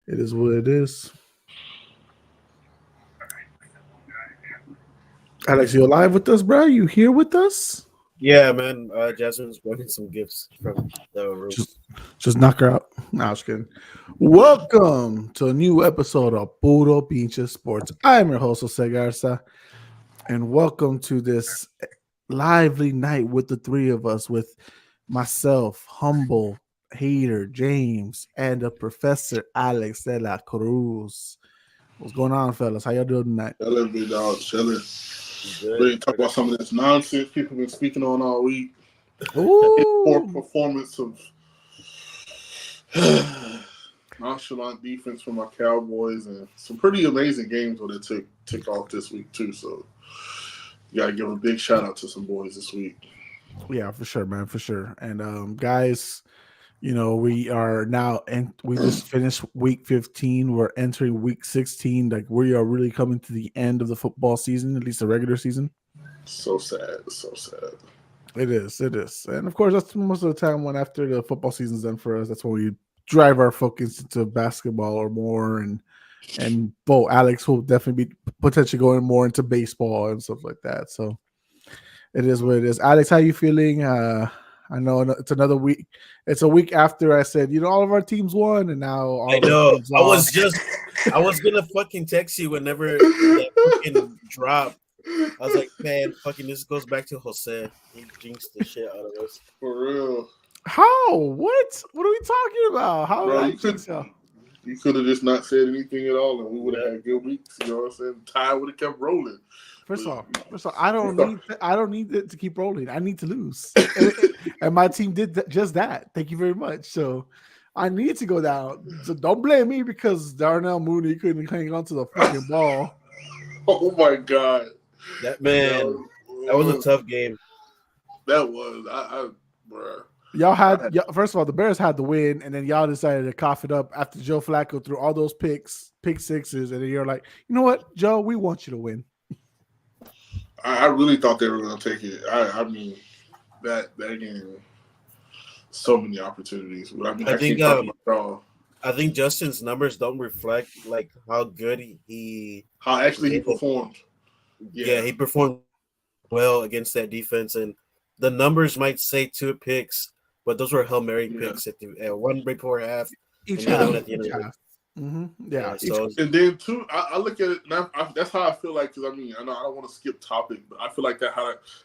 It is what it is. Alex, you alive with us, bro? You here with us? Yeah, man. Jasmine's bringing some gifts from the room. Just knock her out. No, I was kidding. Welcome to a new episode of Puro Pinche Sports. I am your host, Jose Garza, and welcome to this lively night with the three of us, with myself, Humble, Hater, James, and the Professor Alex de la Cruz. What's going on, fellas? How y'all doing tonight? Chilling, big dog, chilling. Ready to talk about some of this nonsense people been speaking on all week. Poor performance of nonchalant defense from my Cowboys, and some pretty amazing games where they took off this week too. So you gotta give a big shout out to some boys this week. Yeah, for sure, man, for sure. And guys, you know, we are now, and we just finished week 15. We're entering week 16. Like, we are really coming to the end of the football season, at least the regular season. So sad, so sad. It is. And of course, that's most of the time when after the football season's done for us, that's when we drive our focus into basketball or more. And Alex will definitely be potentially going more into baseball and stuff like that. So it is what it is. Alex, how you feeling? I know it's another week. It's a week after I said, you know, all of our teams won, and now all I know. I was gonna fucking text you whenever that fucking dropped. I was like, man, fucking this goes back to Jose. He jinxed the shit out of us. For real. How? What? What are we talking about? How? Bro, you could have just not said anything at all, and we would have had good weeks. You know what I'm saying? Ty would have kept rolling. First of all, I don't need it to keep rolling. I need to lose, and my team did just that. Thank you very much. So I need to go down. So don't blame me because Darnell Mooney couldn't hang on to the fucking ball. Oh my god, that man! That was a tough game. That was bro. Y'all had first of all, the Bears had the win, and then y'all decided to cough it up after Joe Flacco threw all those pick sixes, and then you're like, you know what, Joe, we want you to win. I really thought they were going to take it. I mean, that game, so many opportunities. I mean, I think Justin's numbers don't reflect like how good he performed. Yeah, he performed well against that defense, and the numbers might say 2 picks, but those were Hail Mary picks at one before half, each and half. At the end of the Yeah. So, and then too, I look at it. And that's how I feel like. Because I mean, I know I don't want to skip topic, but I feel like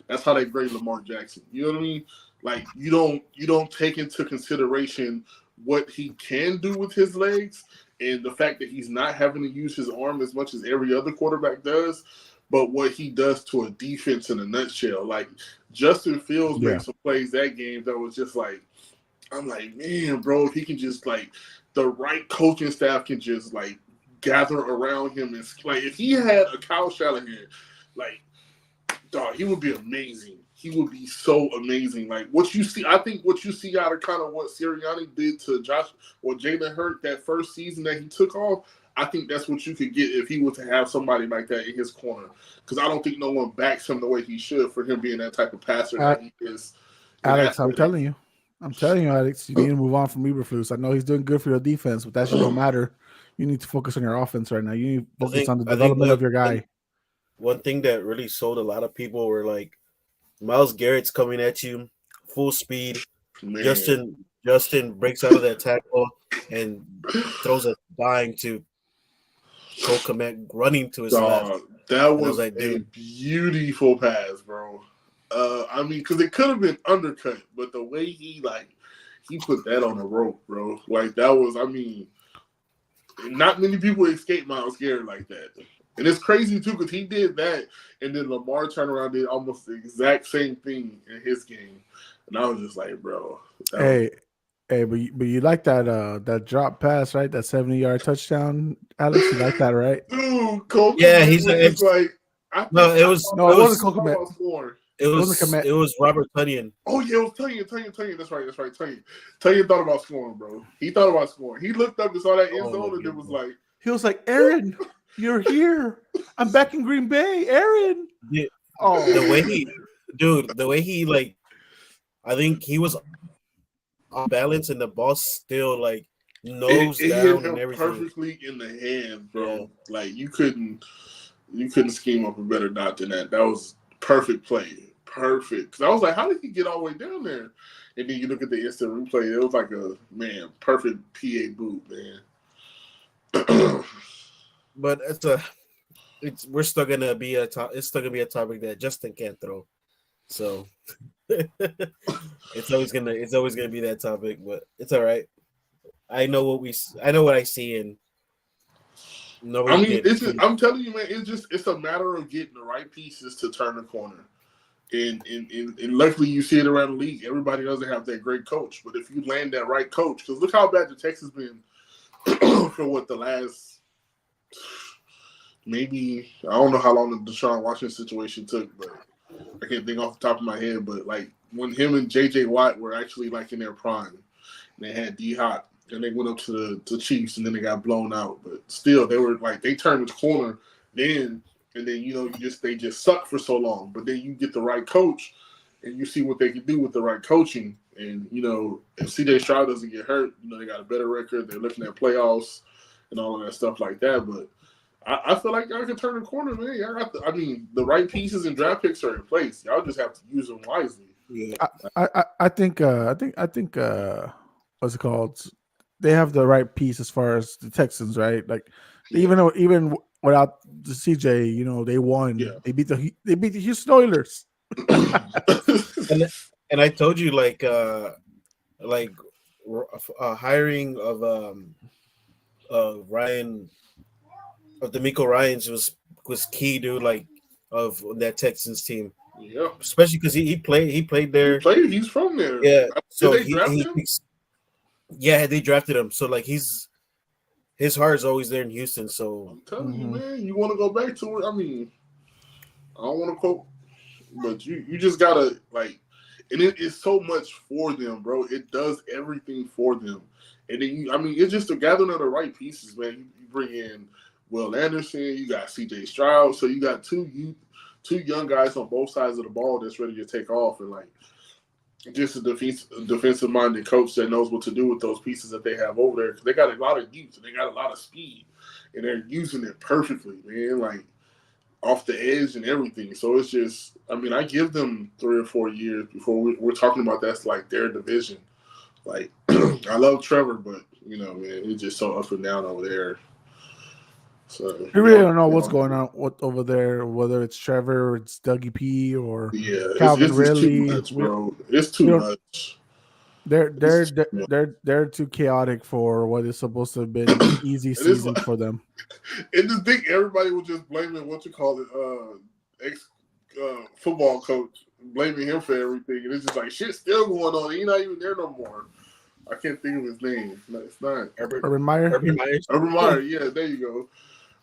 that's how they grade Lamar Jackson. You know what I mean? Like you don't take into consideration what he can do with his legs and the fact that he's not having to use his arm as much as every other quarterback does, but what he does to a defense in a nutshell. Like Justin Fields made some plays that game that was just like, I'm like, man, bro, if he can just like. The right coaching staff can just like gather around him and like if he had a Kyle Shanahan, like dog, he would be amazing. He would be so amazing. Like what you see, I think what you see out of kind of what Sirianni did to Josh or Jalen Hurts that first season that he took off. I think that's what you could get if he was to have somebody like that in his corner. Because I don't think no one backs him the way he should for him being that type of passer that he is. Alex, I'm telling you, Alex, you need to move on from Eberflus. I know he's doing good for your defense, but that shit don't matter. You need to focus on your offense right now. You need to focus on the development of your guy. One thing that really sold a lot of people were like Myles Garrett's coming at you full speed. Man. Justin breaks out of that tackle and throws a dime to Cole Kmet running to his left. That was like, a beautiful pass, bro. I mean, because it could have been undercut, but the way he put that on the rope, bro. Like that was, I mean, not many people escape Myles Garrett like that. And it's crazy too because he did that, and then Lamar turned around and did almost the exact same thing in his game, and I was just like, bro. But you like that drop pass, right? That 70-yard touchdown, Alex. You like that, right? Dude, Cole. Yeah, he's like. It wasn't Cole Kmet. It was Robert Tonyan. Oh yeah, it was Tonyan. That's right. Tonyan thought about scoring, bro. He thought about scoring. He looked up and saw that end zone, and it was like he was like, "Aaron, you're here. I'm back in Green Bay, Aaron." Yeah. Oh, the way he like, I think he was off balance, and the ball still like nose it down hit and him everything. perfectly in the hand, bro. Yeah. Like you couldn't scheme up a better dot than that. That was perfect play, perfect. Because I was like, how did he get all the way down there? And then you look at the instant replay, it was like a perfect PA boot, man. But we're still gonna be it's still gonna be a topic that Justin can't throw. So it's always gonna be that topic, but it's all right. I know what I see, and nobody. I mean, I'm telling you, man, it's a matter of getting the right pieces to turn the corner. And luckily you see it around the league. Everybody doesn't have that great coach, but if you land that right coach, because look how bad the Texans been for what the last maybe I don't know how long the Deshaun Watson situation took, but I can't think off the top of my head. But like when him and JJ Watt were actually like in their prime, they had D Hop and they went up to the Chiefs and then they got blown out. But still, they were like they turned the corner then. And then they just suck for so long. But then you get the right coach, and you see what they can do with the right coaching. And if CJ Stroud doesn't get hurt, they got a better record. They're looking at playoffs and all of that stuff like that. But I feel like y'all can turn the corner, man. Y'all got the right pieces and draft picks are in place. Y'all just have to use them wisely. Yeah. I think what's it called? They have the right piece as far as the Texans, right? Like even without the CJ, they won. Yeah. They beat the Houston Oilers. and I told you hiring of Ryan of D'Amico Ryans was key, dude. Like of that Texans team. Yeah, especially because he played there. He's from there. Yeah, so did they draft him? Yeah, they drafted him. So like his heart is always there in Houston. So I'm telling you, man, you want to go back to it. I mean, I don't want to quote, but you just gotta and it is so much for them, bro. It does everything for them, and then it's just a gathering of the right pieces, man. You bring in Will Anderson, you got CJ Stroud, so you got two young guys on both sides of the ball that's ready to take off, and just a defensive-minded coach that knows what to do with those pieces that they have over there. Because they got a lot of youth and they got a lot of speed, and they're using it perfectly, man. Off the edge and everything. So it's just, I give them 3 or 4 years before we're talking about that's their division. I love Trevor, but man, it's just so up and down over there. So you really don't know what's going on over there, whether it's Trevor or it's Dougie P or Calvin Ridley. Too much, bro. It's too much. They're too chaotic for what is supposed to have been an easy season for them. And to think everybody was just blaming ex football coach, blaming him for everything, and it's just shit's still going on. He's not even there no more. I can't think of his name. No, it's not Urban Meyer. Urban Meyer. Yeah, there you go.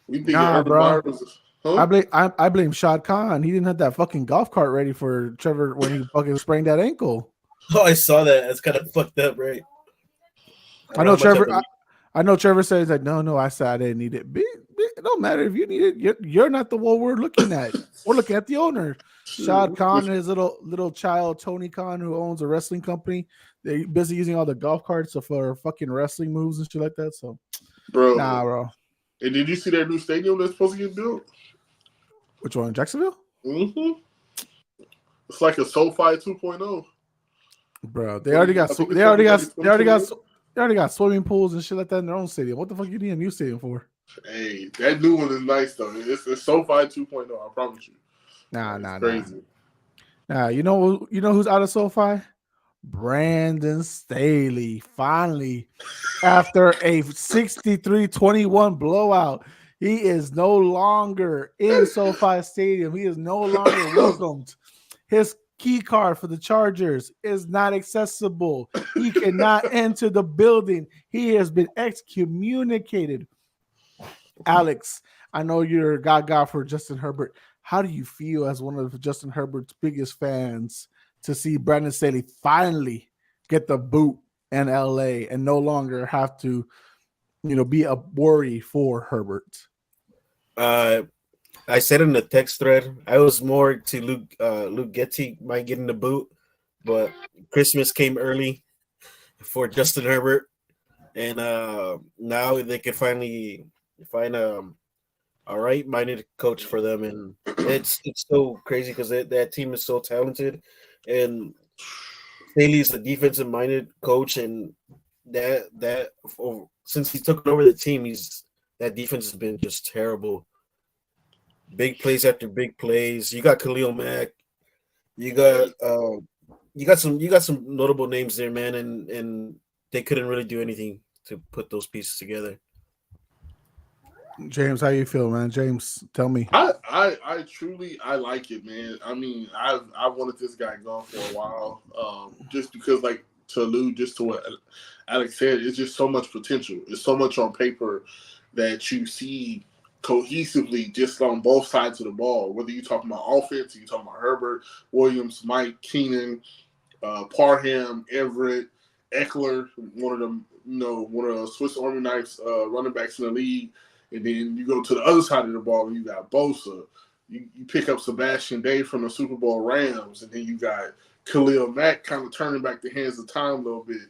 We think Urban Meyer was. Huh? I blame Shad Khan. He didn't have that fucking golf cart ready for Trevor when he fucking sprained that ankle. Oh, I saw that. That's kind of fucked up, right? I know Trevor. I know Trevor says no. I said I didn't need it. It don't matter if you need it. You're not the one we're looking at. We're looking at the owner, Shad Khan, and his little child Tony Khan, who owns a wrestling company. They're busy using all the golf carts for fucking wrestling moves and shit like that. So, bro. And did you see that new stadium that's supposed to get built? Which one, Jacksonville? Mm-hmm. It's like a SoFi 2.0. Bro, they already got swimming pools and shit like that in their own stadium. What the fuck you need a new stadium for? Hey, that new one is nice though. It's SoFi 2.0. I promise you. Nah. Crazy. Nah, you know who's out of SoFi? Brandon Staley. Finally, after a 63-21 blowout, he is no longer in SoFi Stadium. He is no longer welcomed. His key card for the Chargers is not accessible. He cannot enter the building. He has been excommunicated. Alex, I know you're gaga for Justin Herbert. How do you feel as one of Justin Herbert's biggest fans to see Brandon Staley finally get the boot in LA and no longer have to, be a worry for Herbert? I said in the text thread, I was more to Luke Getty might get in the boot, but Christmas came early for Justin Herbert. and now they can finally find a right-minded coach for them, and it's so crazy because that team is so talented, and Staley's a defensive-minded coach, and since he's taken over the team, he's that defense has been just terrible. Big plays after big plays. You got Khalil Mack. You got you got some notable names there, man, and they couldn't really do anything to put those pieces together. James, how you feel, man? James, tell me. I truly I like it, man. I mean, I wanted this guy gone for a while, just because, like, to allude just to what Alex said, it's just so much potential. It's so much on paper that you see cohesively just on both sides of the ball. Whether you're talking about offense, you're talking about Herbert, Williams, Mike, Keenan, Parham, Everett, Eckler, one of the Swiss Army knives running backs in the league. And then you go to the other side of the ball and you got Bosa. You pick up Sebastian Day from the Super Bowl Rams, and then you got Khalil Mack kind of turning back the hands of time a little bit.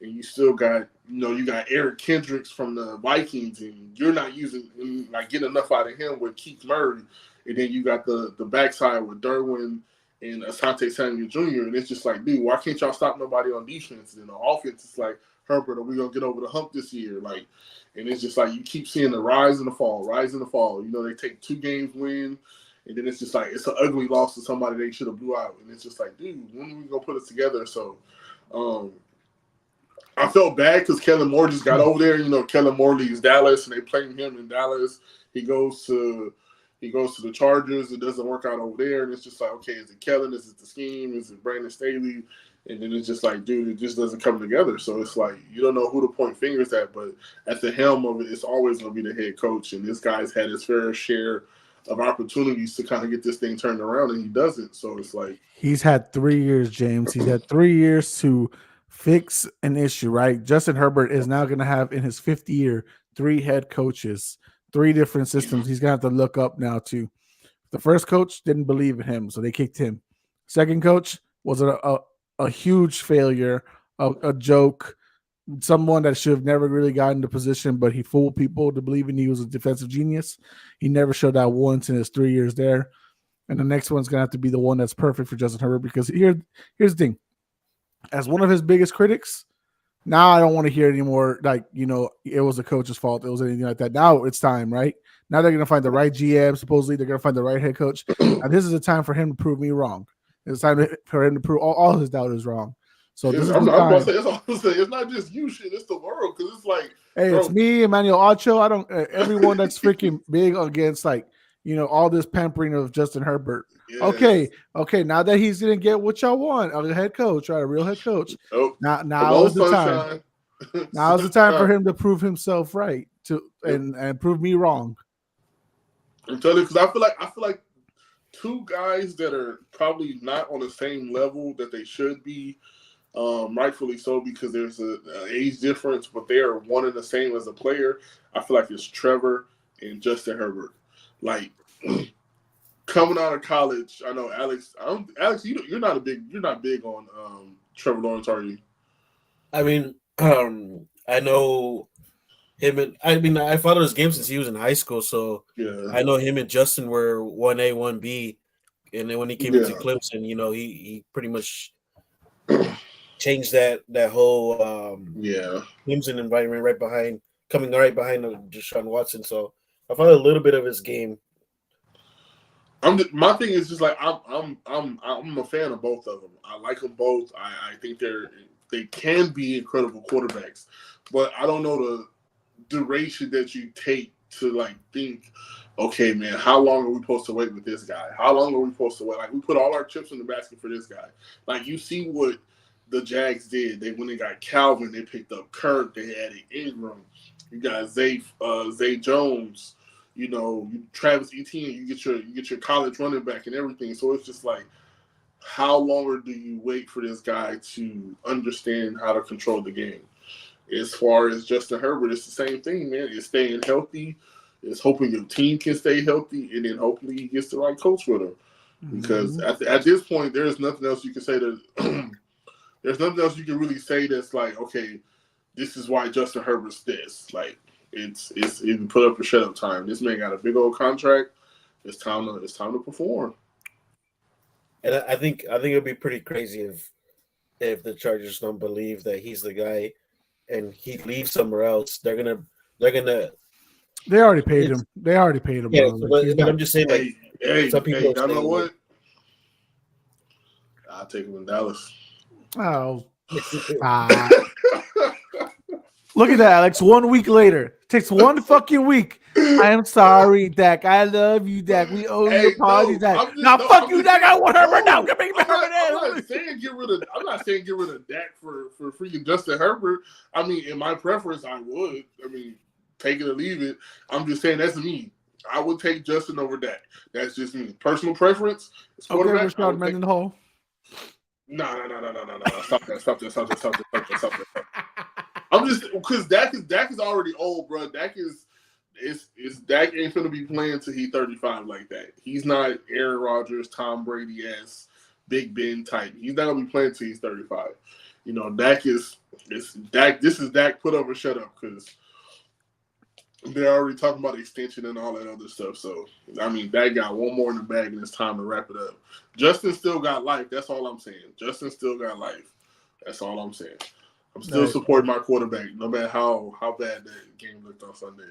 And you still got, you got Eric Kendricks from the Vikings, and you're not getting enough out of him with Keith Murray. And then you got the backside with Derwin and Asante Samuel Jr. And it's just like, dude, why can't y'all stop nobody on defense? And on offense, it's like, Herbert, are we going to get over the hump this year? Like, and it's just like you keep seeing the rise and the fall, rise and the fall. They take 2 games win, and then it's just like it's an ugly loss to somebody they should have blew out. And it's just like, dude, when are we going to put it together? So I felt bad because Kellen Moore just got over there. Kellen Moore leaves Dallas, and they play him in Dallas. He goes to the Chargers. It doesn't work out over there, and it's just like, okay, is it Kellen? Is it the scheme? Is it Brandon Staley? And then it's just like, dude, it just doesn't come together. So it's like you don't know who to point fingers at, but at the helm of it, it's always going to be the head coach. And this guy's had his fair share of opportunities to kind of get this thing turned around, and he doesn't. So it's like He's had 3 years, James. He's had 3 years to fix an issue, right? Justin Herbert is now going to have in his 5th year 3 head coaches, 3 different systems. He's going to have to look up now to. The first coach didn't believe in him, so they kicked him. Second coach was a huge failure, a joke, someone that should have never really gotten the position, but he fooled people to believing he was a defensive genius. He never showed that once in his 3 years there. And the next one's going to have to be the one that's perfect for Justin Herbert because here's the thing. As one of his biggest critics, now I don't want to hear anymore like, it was the coach's fault. It was anything like that. Now it's time, right? Now they're going to find the right GM. Supposedly they're going to find the right head coach. And this is the time for him to prove me wrong. It's time for him to prove all his doubt is wrong. So this is I'm the about time. to say, that's all I'm saying. It's not just you, shit. It's the world because it's like, Hey, bro, it's me, Emmanuel Ocho. I don't. Everyone that's freaking big against all this pampering of Justin Herbert. yes. Okay. Now that he's gonna get what y'all want, a head coach, right? A real head coach. Oh, Now is the time. Now is the time for Sunshine. him to prove himself right and prove me wrong. I'm telling you, because I feel like 2 guys that are probably not on the same level that they should be, rightfully so, because there's an age difference, but they are one and the same as a player. I feel like it's Trevor and Justin Herbert. Like coming out of college, I know Alex. Alex, you're not big on Trevor Lawrence, are you? I mean, I know him, and I followed his game since he was in high school, so Yeah, I know him and Justin were 1A, 1B, and then when he came into Clemson, he pretty much changed that whole Clemson environment coming right behind Deshaun Watson. So I followed a little bit of his game. My thing is just like I'm a fan of both of them. I like them both. I think they can be incredible quarterbacks, but I don't know the duration that you take to like think, okay, man, how long are we supposed to wait with this guy? How long are we supposed to wait? Like we put all our chips in the basket for this guy. Like you see what the Jags did. When they got Calvin, they picked up Kirk. They added Ingram. You got Zay Jones. Travis Etienne. You get your college running back and everything. So it's just like, how longer do you wait for this guy to understand how to control the game? As far as Justin Herbert, it's the same thing, man. It's staying healthy. It's hoping your team can stay healthy, and then hopefully he gets the right coach with him. Because at this point, there's nothing else you can say there's nothing else you can really say that's like, okay, this is why Justin Herbert's this. Like, it's put up or shut up time. This man got a big old contract. It's time to perform. And I think it'd be pretty crazy if the Chargers don't believe that he's the guy, and he leaves somewhere else. They're gonna. They already paid him. Yeah, bro. Like, but I'm just saying, like, some people are y'all know saying, what? I'll take him in Dallas. oh, look at that, Alex. 1 week later, takes 1 fucking week. I am sorry, Dak. I love you, Dak. We owe you apologies, Dak. Now, fuck you, Dak. I want Herbert now. Give me Herbert. I'm not saying get rid of Dak for freaking Justin Herbert. I mean, in my preference, I would. I mean, take it or leave it. I'm just saying that's me. I would take Justin over Dak. That's just me. Personal preference. Okay, Rashard Mendenhall. No. Stop that. I'm just because Dak is already old, bro. Dak ain't gonna be playing till he's 35 like that. He's not Aaron Rodgers, Tom Brady ass Big Ben type. He's not gonna be playing till he's 35. You know, Dak is Dak. This is Dak put up or shut up because they're already talking about extension and all that other stuff. So I mean, Dak got one more in the bag and it's time to wrap it up. Justin still got life. That's all I'm saying. Justin still got life. That's all I'm saying. I'm still supporting my quarterback, no matter how bad that game looked on Sunday.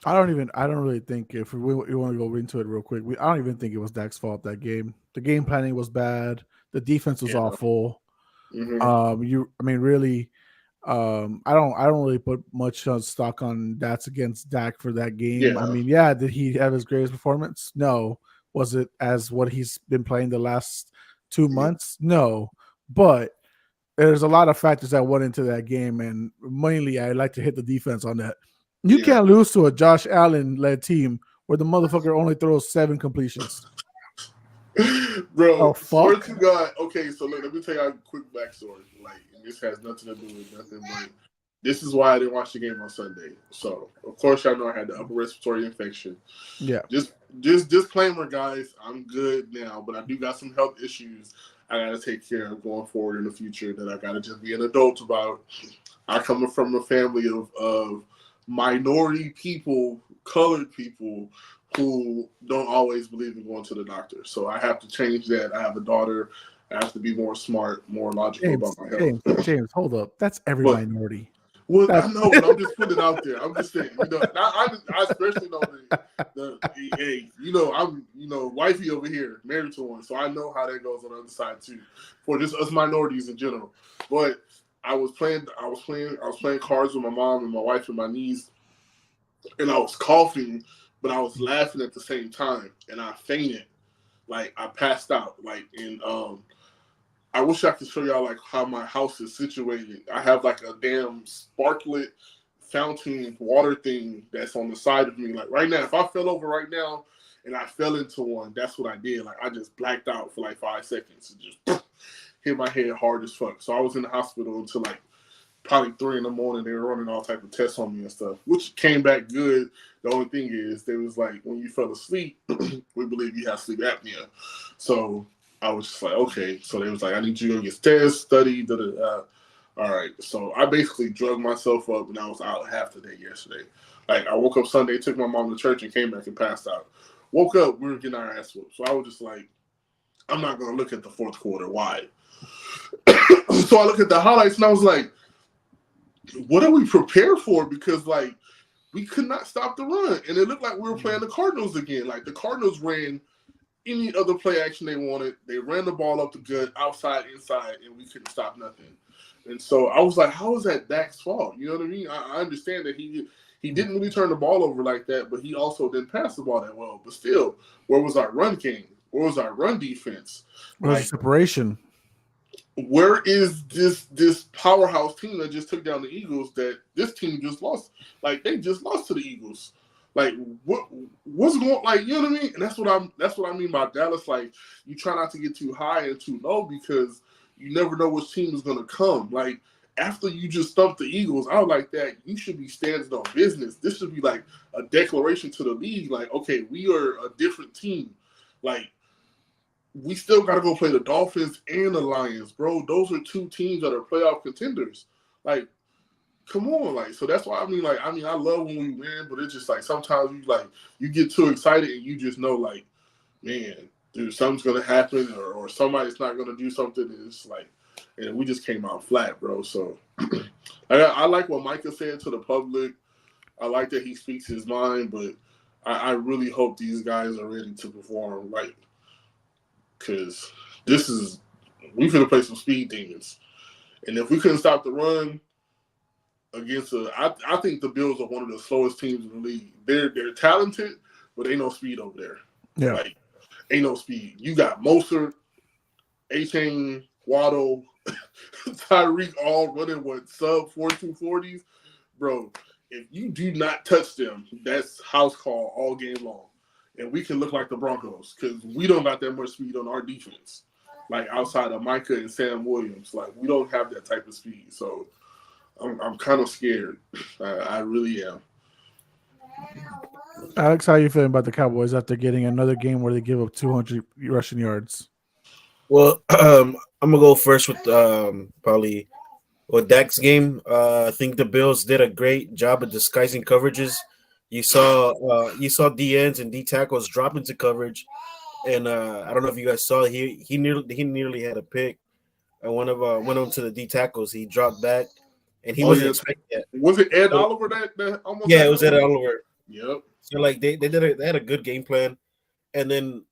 I don't really think if we want to go into it real quick. I don't even think it was Dak's fault that game. The game planning was bad. The defense was awful. Mm-hmm. I don't really put much stock on that's against Dak for that game. Yeah. I mean, did he have his greatest performance? No. Was it as what he's been playing the last 2 months? No. But there's a lot of factors that went into that game, and mainly I like to hit the defense on that. You can't lose to a Josh Allen-led team where the motherfucker only throws 7 completions. Bro, swear to God. Okay, so let me tell you a quick backstory. Like, this has nothing to do with nothing, but this is why I didn't watch the game on Sunday. So, of course, y'all know I had the upper respiratory infection. Yeah. Just disclaimer, guys. I'm good now, but I do got some health issues I got to take care of going forward in the future that I got to just be an adult about. I come from a family of minority people, colored people who don't always believe in going to the doctor. So I have to change that. I have a daughter. I have to be more smart, more logical about my health. James, hold up. That's every minority. Well, I know, but I'm just putting it out there. I'm just saying, I especially know I'm wifey over here, married to one, so I know how that goes on the other side too, for just us minorities in general. But I was playing cards with my mom and my wife and my niece, and I was coughing, but I was laughing at the same time, and I fainted, like I passed out, and I wish I could show y'all like how my house is situated. I have like a damn sparklet fountain water thing that's on the side of me. Like right now, if I fell over right now and I fell into one, that's what I did. Like I just blacked out for like 5 seconds and just hit my head hard as fuck. So I was in the hospital until like probably 3 a.m. They were running all type of tests on me and stuff, which came back good. The only thing is they was like, when you fell asleep, we believe you have sleep apnea. So I was just like, okay. So they was like, I need you to go get tests, study, All right. So I basically drugged myself up, and I was out half the day yesterday. Like, I woke up Sunday, took my mom to church, and came back and passed out. Woke up, we were getting our ass whooped. So I was just like, I'm not going to look at the fourth quarter. Why? So I looked at the highlights, and I was like, what are we prepared for? Because, like, we could not stop the run. And it looked like we were playing the Cardinals again. Like, the Cardinals ran any other play action they wanted. They ran the ball up the gut, outside, inside, and we couldn't stop nothing. And so I was like, how is that Dak's fault? You know what I mean? I understand that he didn't really turn the ball over like that, but he also didn't pass the ball that well. But still, where was our run game? Where was our run defense? Where's the separation? Where is this powerhouse team that just took down the Eagles that this team just lost? Like, they just lost to the Eagles. Like, what's going, like, you know what I mean? And that's what I mean by Dallas. Like, you try not to get too high and too low because you never know which team is going to come. Like, after you just stumped the Eagles out like that, you should be standing on business. This should be like a declaration to the league. Like, okay, we are a different team. Like, we still got to go play the Dolphins and the Lions, bro. Those are 2 teams that are playoff contenders. Like, come on, like, so that's why I love when we win, but it's just like sometimes you get too excited and you just know, like, man, dude, something's gonna happen or somebody's not gonna do something, and it's like, and we just came out flat, bro. So I like what Micah said to the public. I like that he speaks his mind, but I really hope these guys are ready to perform, like, because we finna play some speed demons, and if we couldn't stop the run against I think the Bills are one of the slowest teams in the league. They're talented, but ain't no speed over there. Yeah, like ain't no speed. You got Moser, A-Chain, Waddle, Tyreek all running sub 4.240s, bro. If you do not touch them, that's house call all game long, and we can look like the Broncos because we don't got that much speed on our defense. Like outside of Micah and Sam Williams, like we don't have that type of speed. So I'm kind of scared. I really am. Alex, how are you feeling about the Cowboys after getting another game where they give up 200 rushing yards? Well, I'm gonna go first with probably with Dak's game. I think the Bills did a great job of disguising coverages. You saw D ends and D tackles drop into coverage, and I don't know if you guys saw he nearly had a pick. And one of to the D tackles, he dropped back, and he wasn't expecting that. Was it Ed Oliver that almost? Yeah, it was Ed Oliver. Yep. So like they had a good game plan, and then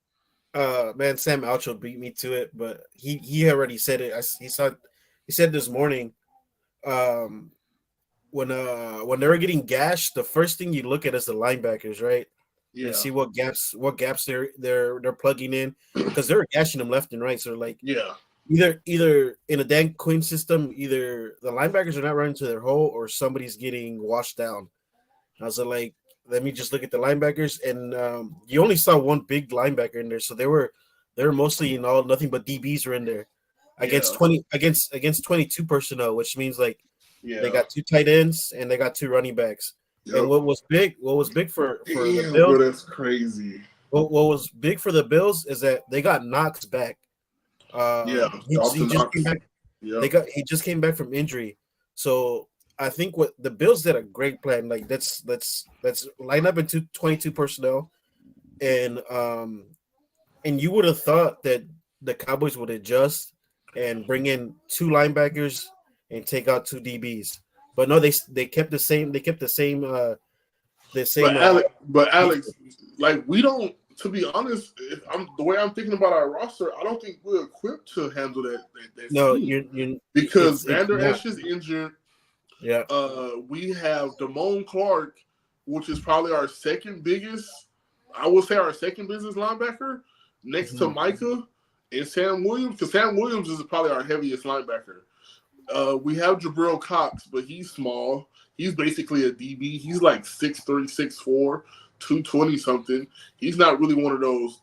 man, Sam Alcho beat me to it, but he already said it. He said this morning, when they were getting gashed, the first thing you look at is the linebackers, right? Yeah. And see what gaps they're plugging in because they're gashing them left and right. So like either in a Dan Quinn system, either the linebackers are not running to their hole or somebody's getting washed down. I was like, let me just look at the linebackers, and you only saw one big linebacker in there, so they were mostly nothing but DBs were in there against 22 personnel, which means like they got 2 tight ends and they got 2 running backs. Yep. And what was big for the Bills? Bro, that's crazy. What was big for the Bills is that they got Knox back. He just came back. Yep. He just came back from injury, so. I think what the Bills did a great plan. Like let's line up into 22 personnel, and you would have thought that the Cowboys would adjust and bring in 2 linebackers and take out 2 DBs. But no, they kept the same. They kept the same. But Alex, like we don't. To be honest, the way I'm thinking about our roster, I don't think we're equipped to handle that. No, because Vander Esch is injured. Yeah. We have Damone Clark, which is probably our second biggest. I would say our second biggest linebacker, next to Micah and Sam Williams, because Sam Williams is probably our heaviest linebacker. We have Jabril Cox, but he's small. He's basically a DB. He's like 6'3", 6'4", 220 something. He's not really one of those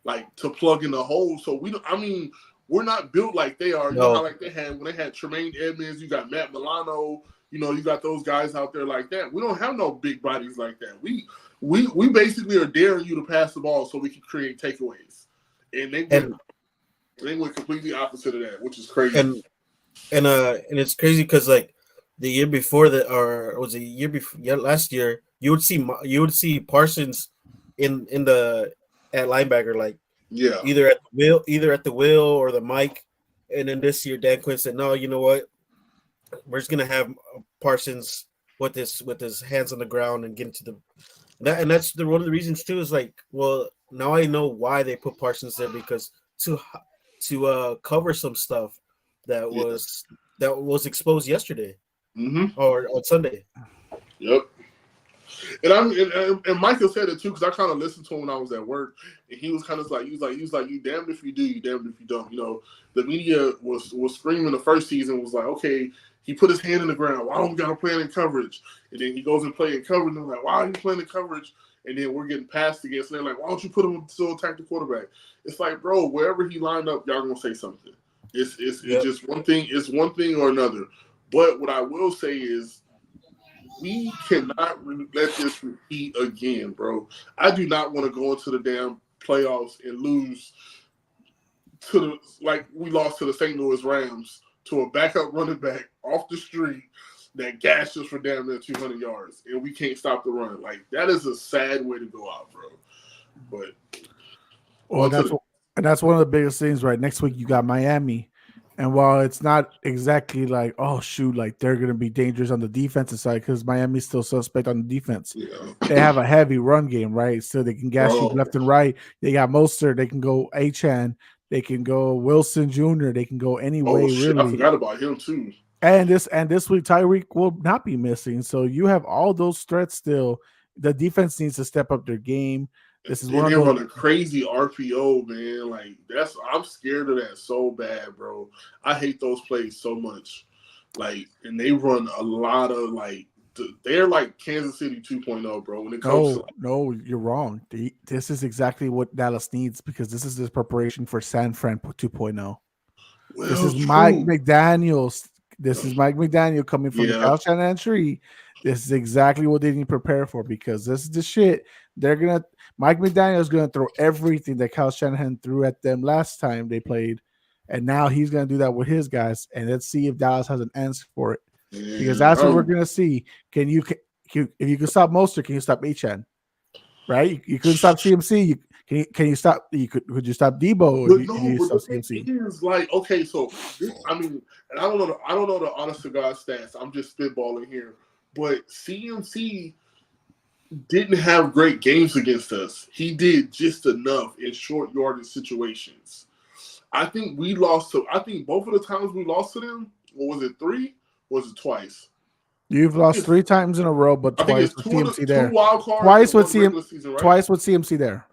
like to plug in the hole. So we're not built like they are. You know how like they had when they had Tremaine Edmonds, you got Matt Milano, you got those guys out there like that. We don't have no big bodies like that. We basically are daring you to pass the ball so we can create takeaways. And they went completely opposite of that, which is crazy. And it's crazy because like the year before that, or it was a year before, last year, you would see Parsons in the at linebacker like. Yeah, either at the wheel or the mic, and then this year Dan Quinn said, "No, you know what? We're just gonna have Parsons with his hands on the ground and get into and that's one of the reasons too. Is like, well, now I know why they put Parsons there because to cover some stuff that was exposed yesterday or on Sunday. Yep. And Michael said it too because I kind of listened to him when I was at work, and he was kind of like, he was like, you damned if you do, you damned if you don't. The media was screaming the first season was like, okay, he put his hand in the ground. Why don't we got to play in coverage? And then he goes and play in coverage, and they're like, why are you playing in coverage? And then we're getting passed against, and they're like, why don't you put him to attack the quarterback? It's like, bro, wherever he lined up, y'all gonna say something. It's just one thing. It's one thing or another. But what I will say is, we cannot let this repeat again, bro. I do not want to go into the damn playoffs and lose like we lost to the St. Louis Rams to a backup running back off the street that gashed us for damn near 200 yards, and we can't stop the run. Like, that is a sad way to go out, bro. But Well, that's one of the biggest things, right? Next week you got Miami, and while it's not exactly like, oh shoot, like they're gonna be dangerous on the defensive side because Miami's still suspect on the defense. They have a heavy run game, right? So they can gas you left and right. They got Mostert. They can go Achan. They can go Wilson Jr. They can go any way. Really, I forgot about him too. And this week Tyreek will not be missing. So you have all those threats still. The defense needs to step up their game. This is one of those run a crazy RPO, man. Like, I'm scared of that so bad, bro. I hate those plays so much. Like, and they run a lot of they're like Kansas City 2.0, bro. When it comes no, you're wrong. This is exactly what Dallas needs because this is the preparation for San Fran 2.0. Well, this is Mike McDaniels. This is Mike McDaniel coming from the Kyle Shanahan tree. This is exactly what they need to prepare for because this is the shit. Mike McDaniel is gonna throw everything that Kyle Shanahan threw at them last time they played, and now he's gonna do that with his guys. And let's see if Dallas has an answer for it because that's what we're gonna see. If you can stop Mostert, can you stop Achan? Right? You couldn't stop CMC. Can you stop? Could you stop Debo? But the thing is, like, okay, so and I don't know the honest to God stats. I'm just spitballing here, but CMC didn't have great games against us. He did just enough in short yardage situations. I think both of the times we lost to them, or was it 3? Or was it twice? You've lost 3 times in a row, but twice with CMC there. Twice with CMC there.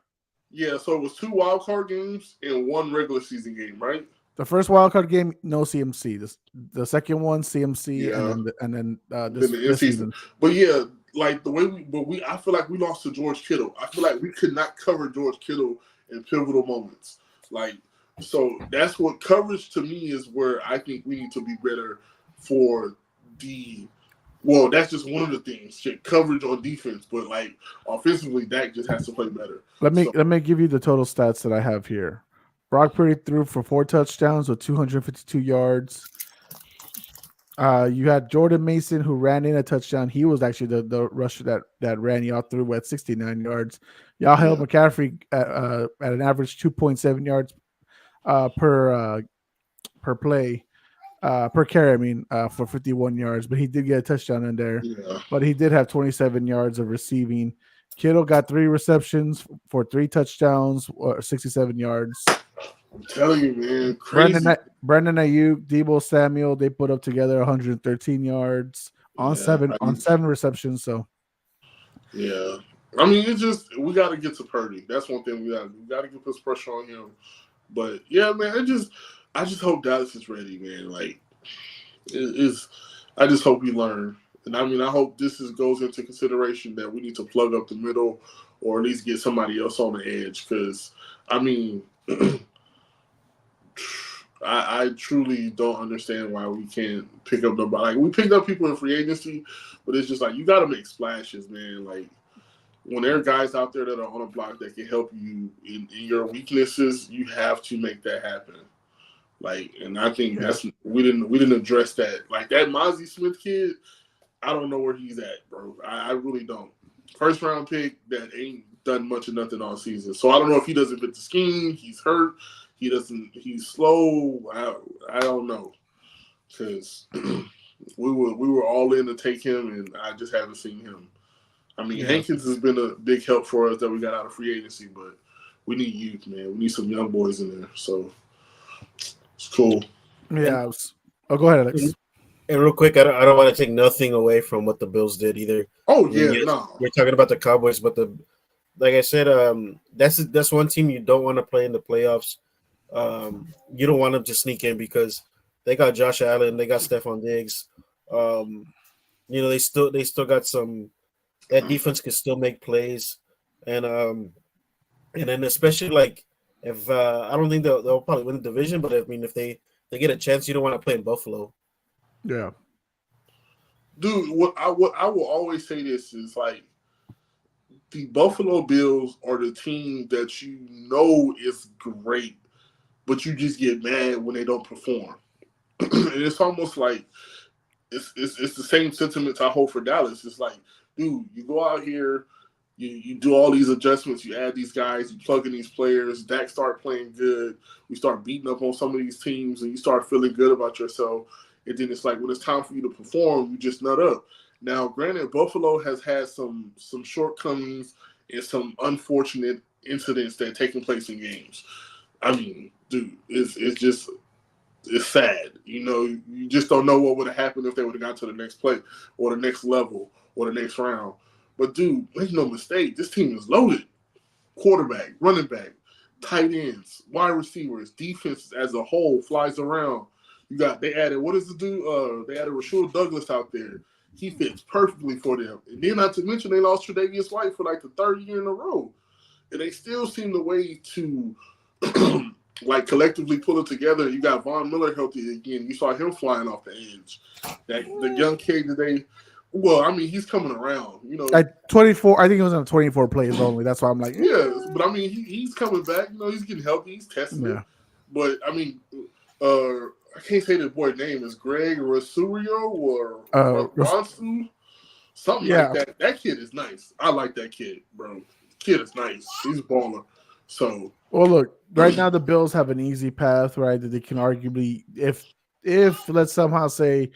Yeah, so it was 2 wild card games and 1 regular season game, right? The first wild card game, no CMC. The second one, CMC, and then this season. But yeah, like the way I feel like we lost to George Kittle. I feel like we could not cover George Kittle in pivotal moments. Like, so that's what coverage to me is where I think we need to be better for the. Well, that's just one of the things. Coverage on defense, but like offensively, Dak just has to play better. Let me give you the total stats that I have here. Brock Purdy threw for 4 touchdowns with 252 yards. You had Jordan Mason who ran in a touchdown. He was actually the rusher that ran y'all through at 69 yards. Y'all held McCaffrey at an average 2.7 yards per play. Per carry, for 51 yards, but he did get a touchdown in there. Yeah. But he did have 27 yards of receiving. Kittle got 3 receptions for 3 touchdowns, 67 yards. I'm telling you, man, crazy. Brandon Ayuk, Deebo Samuel, they put up together 113 yards on 7 receptions. So, yeah, it's just we got to get to Purdy. That's one thing we got to get this pressure on him. But yeah, man, I just hope Dallas is ready, man. Like, I just hope we learn. And I hope this goes into consideration that we need to plug up the middle or at least get somebody else on the edge. Because, I truly don't understand why we can't pick up nobody. Like, we picked up people in free agency, but it's just like, you got to make splashes, man. Like, when there are guys out there that are on a block that can help you in your weaknesses, you have to make that happen. Like, and I think we didn't address that. Like, that Mozzie Smith kid, I don't know where he's at, bro. I really don't. First round pick that ain't done much of nothing all season. So I don't know if he doesn't fit the scheme. He's hurt. He's slow. I don't know. Because we were all in to take him, and I just haven't seen him. Hankins has been a big help for us that we got out of free agency, but we need youth, man. We need some young boys in there. So it's cool. Yeah. Go ahead, Alex. And real quick, I don't want to take nothing away from what the Bills did either. Oh yeah, no. We're talking about the Cowboys, but like I said, that's one team you don't want to play in the playoffs. You don't want them to sneak in because they got Josh Allen, they got Stephon Diggs. They still got some. That defense can still make plays, and then especially like if I don't think they'll probably win the division, but if they get a chance, you don't want to play in Buffalo. Yeah, dude. What I will always say this is like the Buffalo Bills are the team that is great, but you just get mad when they don't perform. And it's almost like it's the same sentiments I hold for Dallas. It's like, dude, you go out here, you do all these adjustments, you add these guys, you plug in these players, Dak start playing good, we start beating up on some of these teams, and you start feeling good about yourself. And then it's like when it's time for you to perform, you just nut up. Now, granted, Buffalo has had some shortcomings and some unfortunate incidents that taken place in games. I mean, dude, it's sad. You just don't know what would have happened if they would have got to the next play or the next level or the next round. But, dude, make no mistake, this team is loaded. Quarterback, running back, tight ends, wide receivers, defense as a whole flies around. They added, what is the dude? They added Rashard Douglas out there. He fits perfectly for them. And then not to mention they lost Tre'Davious White for like the third year in a row. And they still seem the way to like collectively pull it together. You got Von Miller healthy again. You saw him flying off the edge. The young kid today. Well, I mean, he's coming around. At 24, I think it was on 24 plays only. That's why I'm like, yeah. But I mean, he's coming back. He's getting healthy. He's testing it. But I mean, I can't say the boy's name is Greg Rasurio or Ronsu, something like that. That kid is nice. I like that kid, bro. Kid is nice. He's a baller. So, well, look, right now the Bills have an easy path, right? That they can arguably, if let's somehow say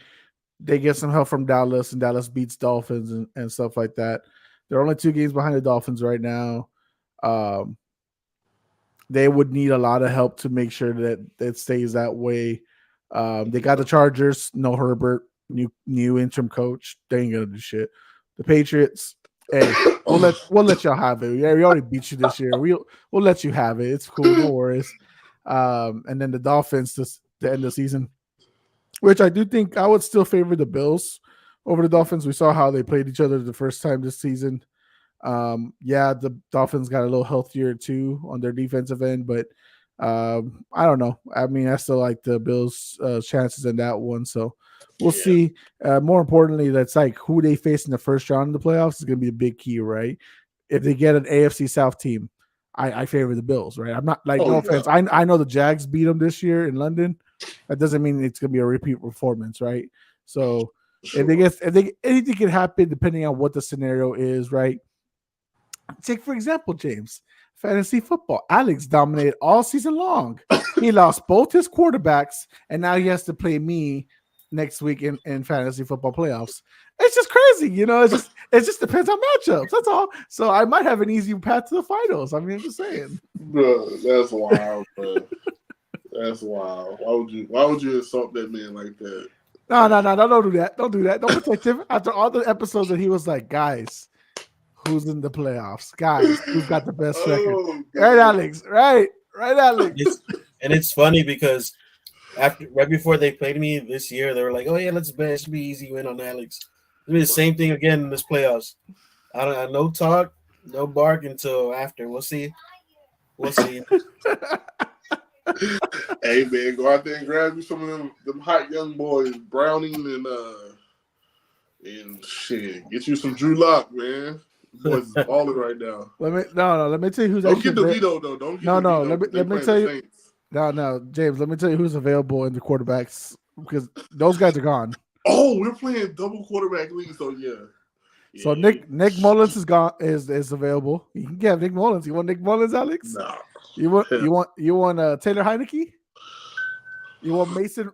they get some help from Dallas and Dallas beats Dolphins and stuff like that, they're only 2 games behind the Dolphins right now. They would need a lot of help to make sure that it stays that way. They got the Chargers, no Herbert, new interim coach. They ain't gonna do shit. The Patriots, hey, we'll let y'all have it. Yeah, we already beat you this year. We'll let you have it. It's cool, no worries. And then the Dolphins the end of the season, which I do think I would still favor the Bills over the Dolphins. We saw how they played each other the first time this season. The Dolphins got a little healthier too on their defensive end, but I don't know. I mean, I still like the Bills' chances in that one. So we'll see. More importantly, that's like who they face in the first round of the playoffs is going to be a big key, right? If they get an AFC South team, I favor the Bills, right? I'm not like, no offense. I know the Jags beat them this year in London. That doesn't mean it's going to be a repeat performance, right? So if anything can happen depending on what the scenario is, right? Take, for example, James, fantasy football. Alex dominated all season long. He lost both his quarterbacks, and now he has to play me next week in fantasy football playoffs. It's just crazy, it just depends on matchups. That's all. So I might have an easy path to the finals. I mean, I'm just saying. Bro, that's wild, bro. That's wild. Why would you insult that man like that? No, don't do that. Don't do that. Don't protect him. After all the episodes that he was like, guys, who's in the playoffs? Guys, who's got the best record? Right, Alex. Right, Alex. And it's funny because right before they played me this year, they were like, "Oh yeah, let's bet. It should be easy win on Alex." It'll be the same thing again in this playoffs. No talk, no bark until after. We'll see. Hey man, go out there and grab me some of them hot young boys, Browning and shit. Get you some Drew Lock, man. Boys is balling right now. Let me tell you who's. Don't get DeVito though. Don't get DeVito. Let me tell you. No, James. Let me tell you who's available in the quarterbacks because those guys are gone. Oh, we're playing double quarterback league, so yeah. So Nick Mullins is available. You can get Nick Mullins. You want Nick Mullins, Alex? No. You want Taylor Heineke? You want Mason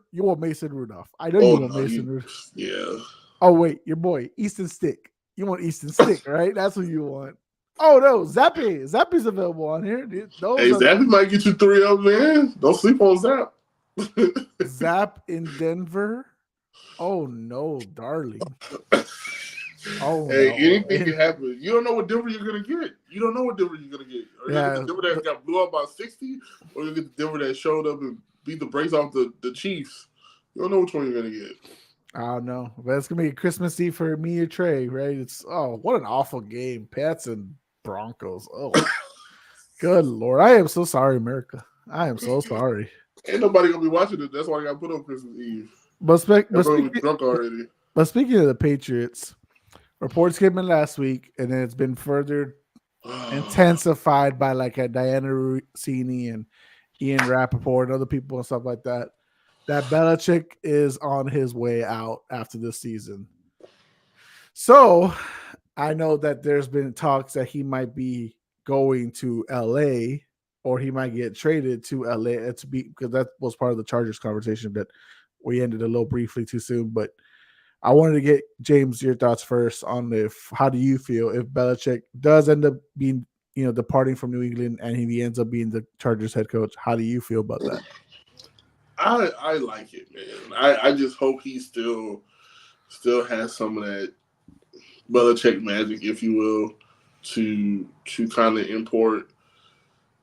Rudolph? I know you want Mason Rudolph. Yeah. Oh wait, your boy Easton Stick. You want Easton Stick, right? That's what you want. Oh no, Zappy. Zappy's available on here. Zappy might get you 3 of them, man. Don't sleep on Zap. Zap in Denver. Oh no, darling. Oh, hey, anything can happen. You don't know what Denver you're gonna get. Or you get the Denver that got blew up by 60, or you get the Denver that showed up and beat the brakes off the Chiefs. You don't know which one you're gonna get. I don't know, but it's gonna be a Christmas Eve for me or Trey, right? What an awful game, Pats and Broncos. Oh, good Lord, I am so sorry, America. I am so sorry. Ain't nobody gonna be watching it. That's why I got put on Christmas Eve. But drunk already. But speaking of the Patriots, reports came in last week, and then it's been further intensified by like a Diana Russini and Ian Rappaport and other people and stuff like that. that Belichick is on his way out after this season. So I know that there's been talks that he might be going to LA or he might get traded to LA to be, because that was part of the Chargers conversation that we ended a little briefly too soon. But I wanted to get James your thoughts first on how do you feel if Belichick does end up being, departing from New England and he ends up being the Chargers head coach? How do you feel about that? I like it, man. I just hope he still has some of that Belichick magic, if you will, to kind of import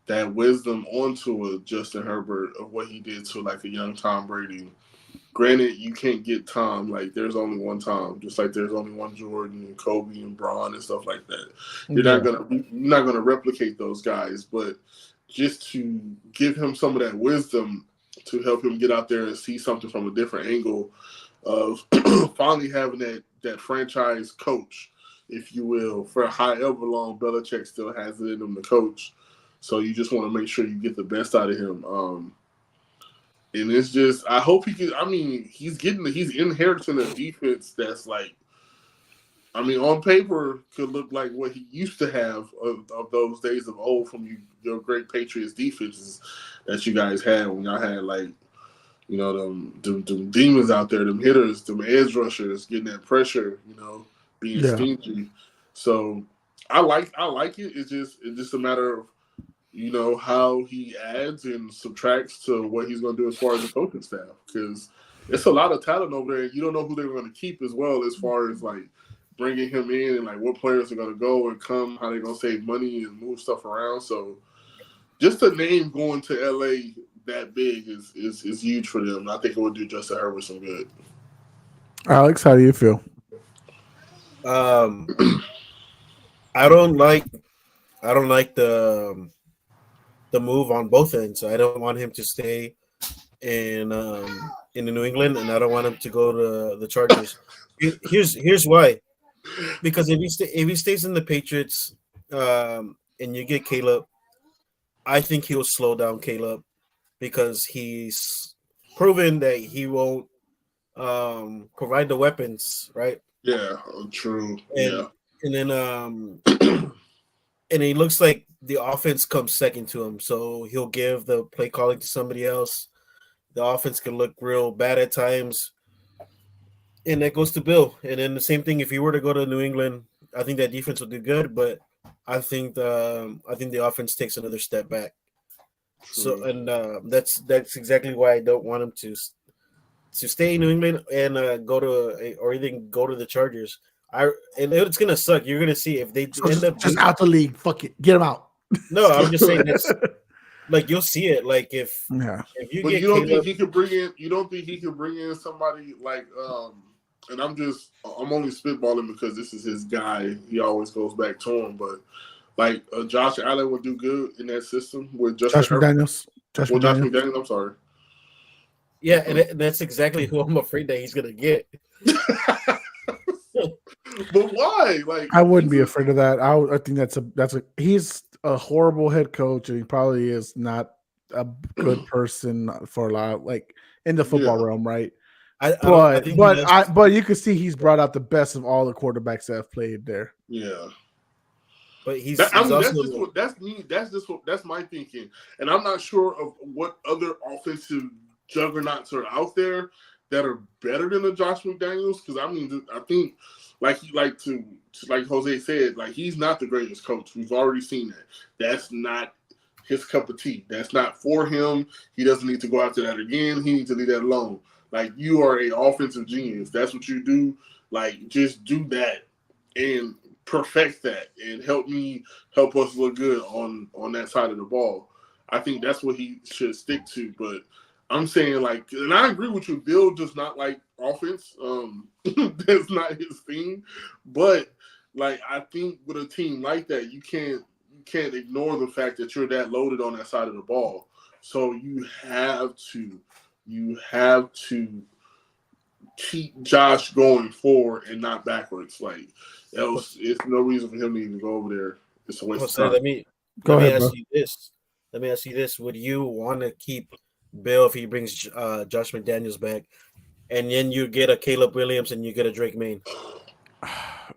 that wisdom onto a Justin Herbert of what he did to like a young Tom Brady. Granted, you can't get Tom. Like, there's only one Tom, just like there's only one Jordan and Kobe and Braun and stuff like that. You're not gonna replicate those guys, but just to give him some of that wisdom to help him get out there and see something from a different angle of finally having that franchise coach, if you will, for however long Belichick still has it in him to coach. So you just want to make sure you get the best out of him. And it's just, I hope he can. I mean, he's inheriting a defense that's like, I mean, on paper could look like what he used to have of those days of old from your great Patriots defenses that you guys had when y'all had like, them demons out there, them hitters, them edge rushers, getting that pressure, being stingy. So I like it. It's just a matter of, how he adds and subtracts to what he's going to do as far as the coaching staff, because it's a lot of talent over there. You don't know who they're going to keep as well, as far as like bringing him in and like what players are going to go and come, how they're going to save money and move stuff around. So just a name going to LA that big is huge for them. I think it would do Justin Herbert some good. Alex, how do you feel? I don't like the move on both ends. I don't want him to stay in New England, and I don't want him to go to the Chargers. Here's why. Because if he stays in the Patriots, and you get Caleb, I think he'll slow down Caleb because he's proven that he won't provide the weapons, right? Yeah, true. And then and it looks like the offense comes second to him, so he'll give the play calling to somebody else. The offense can look real bad at times, and that goes to Bill. And then the same thing if he were to go to New England, I think that defense will do good, but I think the offense takes another step back. True. So, and that's exactly why I don't want him to stay in New England and or even go to the Chargers. And it's gonna suck. You're gonna see if they end up just out the league. Fuck it, get him out. No, I'm just saying this. Like, you'll see it. Like if you but you don't think he could bring in? You don't think he could bring in somebody like And I'm only spitballing because this is his guy. He always goes back to him. But like Josh Allen would do good in that system with Josh McDaniels. Josh McDaniels. I'm sorry. Yeah, and that's exactly who I'm afraid that he's gonna get. But why? Like, I wouldn't be afraid of that. I think he's a horrible head coach, and he probably is not a good person for a lot, like in the football realm, right? But you can see he's brought out the best of all the quarterbacks that have played there. Yeah. But that's my thinking, and I'm not sure of what other offensive juggernauts are out there that are better than the Josh McDaniels. Because I think like Jose said, like he's not the greatest coach. We've already seen that. That's not his cup of tea. That's not for him. He doesn't need to go after that again. He needs to leave that alone. Like, you are an offensive genius. That's what you do. Like, just do that and perfect that and help us look good on that side of the ball. I think that's what he should stick to. But I'm saying, like, and I agree with you, Bill does not like offense. That's not his thing. But like, I think with a team like that, you can't ignore the fact that you're that loaded on that side of the ball. So you have to keep Josh going forward and not backwards. Like, else, it's no reason for him to even go over there. It's a waste of time. Let me ask you this. Would you want to keep Bill if he brings Josh McDaniels back, and then you get a Caleb Williams and you get a Drake May.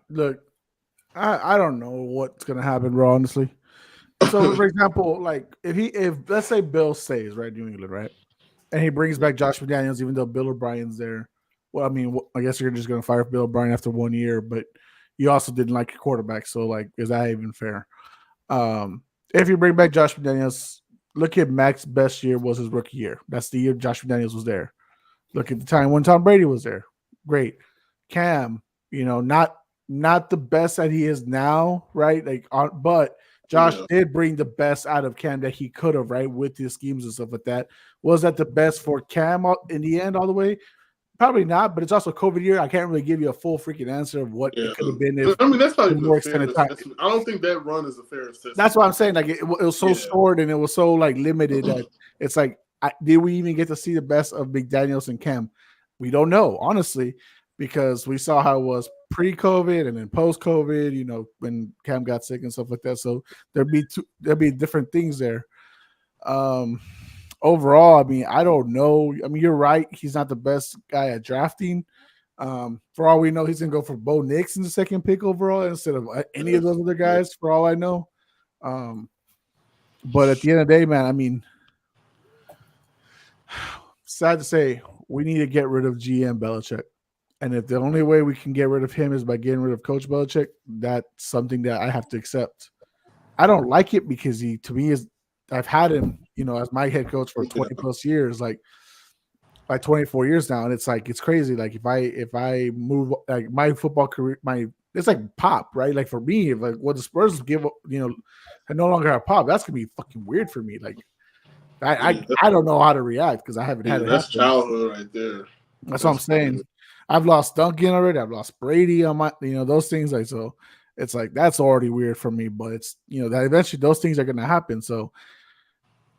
Look, I don't know what's gonna happen, bro. Honestly. So, for example, like if let's say Bill stays right, New England, right, and he brings back Josh McDaniels, even though Bill O'Brien's there. Well, I mean, I guess you're just gonna fire Bill O'Brien after 1 year, but you also didn't like your quarterback, so like, is that even fair? If you bring back Josh McDaniels, look at Mac's best year was his rookie year. That's the year Josh McDaniels was there. Look at the time when Tom Brady was there. Great. Cam, not the best that he is now, right? But Josh did bring the best out of Cam that he could have, right? With his schemes and stuff like that. Was that the best for Cam in the end all the way? Probably not, but it's also COVID year. I can't really give you a full freaking answer of what it could have been if that's not even more a fair extended time. I don't think that run is a fair assessment. That's what I'm saying. Like it was so short and it was so like limited that it's like, did we even get to see the best of McDaniels and Cam? We don't know, honestly, because we saw how it was pre-COVID and then post-COVID. When Cam got sick and stuff like that. So there'd be different things there. Overall, I mean, I don't know. I mean, you're right. He's not the best guy at drafting. For all we know, he's gonna go for Bo Nix in the second pick overall instead of any of those other guys. For all I know, but at the end of the day, man, I mean, sad to say, we need to get rid of GM Belichick. And if the only way we can get rid of him is by getting rid of Coach Belichick, that's something that I have to accept. I don't like it because to me, I've had him, as my head coach for 20 plus years, like 24 years now. And it's like, it's crazy. Like if I move like my football career, it's like Pop, right? Like for me, if like what the Spurs give, I no longer have Pop, that's gonna be fucking weird for me. Like I don't know how to react because I haven't had it. That's childhood right there. That's what I'm saying. I've lost Duncan already. I've lost Brady on my, those things. Like, so it's like, that's already weird for me, but it's, that eventually those things are going to happen. So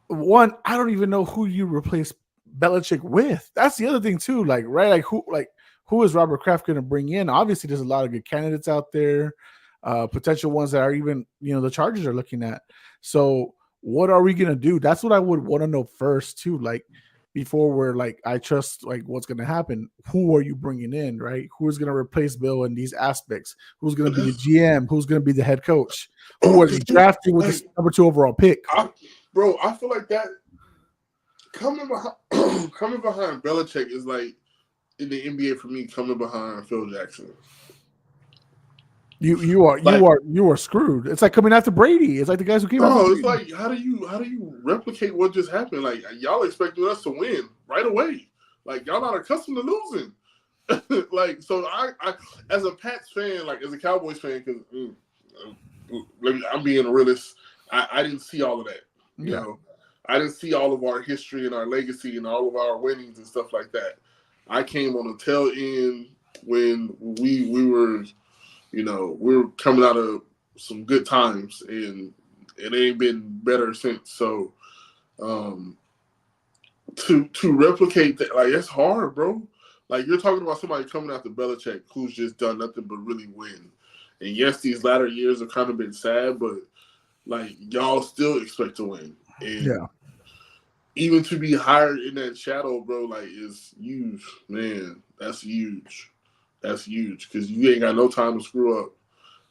one, I don't even know who you replace Belichick with. That's the other thing too. Like, right. Who is Robert Kraft going to bring in? Obviously there's a lot of good candidates out there, potential ones that are even, the Chargers are looking at. So what are we going to do? That's what I would want to know first too. Like, before we're like, I trust like what's going to happen. Who are you bringing in, right? Who's going to replace Bill in these aspects? Who's going to be the GM? Who's going to be the head coach? Who are you drafting with this number 2 overall pick? I feel like that coming behind Belichick is like in the NBA for me coming behind Phil Jackson. You are screwed. It's like coming after Brady. It's like the guys who came after Brady. Brady. Like how do you replicate what just happened? Like y'all expecting us to win right away. Like y'all not accustomed to losing. Like so I as a Pats fan, like as a Cowboys fan, because I'm being a realist, I didn't see all of that. You know, I didn't see all of our history and our legacy and all of our winnings and stuff like that. I came on the tail end when we were. We're coming out of some good times, and it ain't been better since. So, to replicate that, like, it's hard, bro. Like, you're talking about somebody coming after Belichick who's just done nothing but really win. And yes, these latter years have kind of been sad, but like, y'all still expect to win. And even to be hired in that shadow, bro, like, is huge, man. That's huge. That's huge because you ain't got no time to screw up.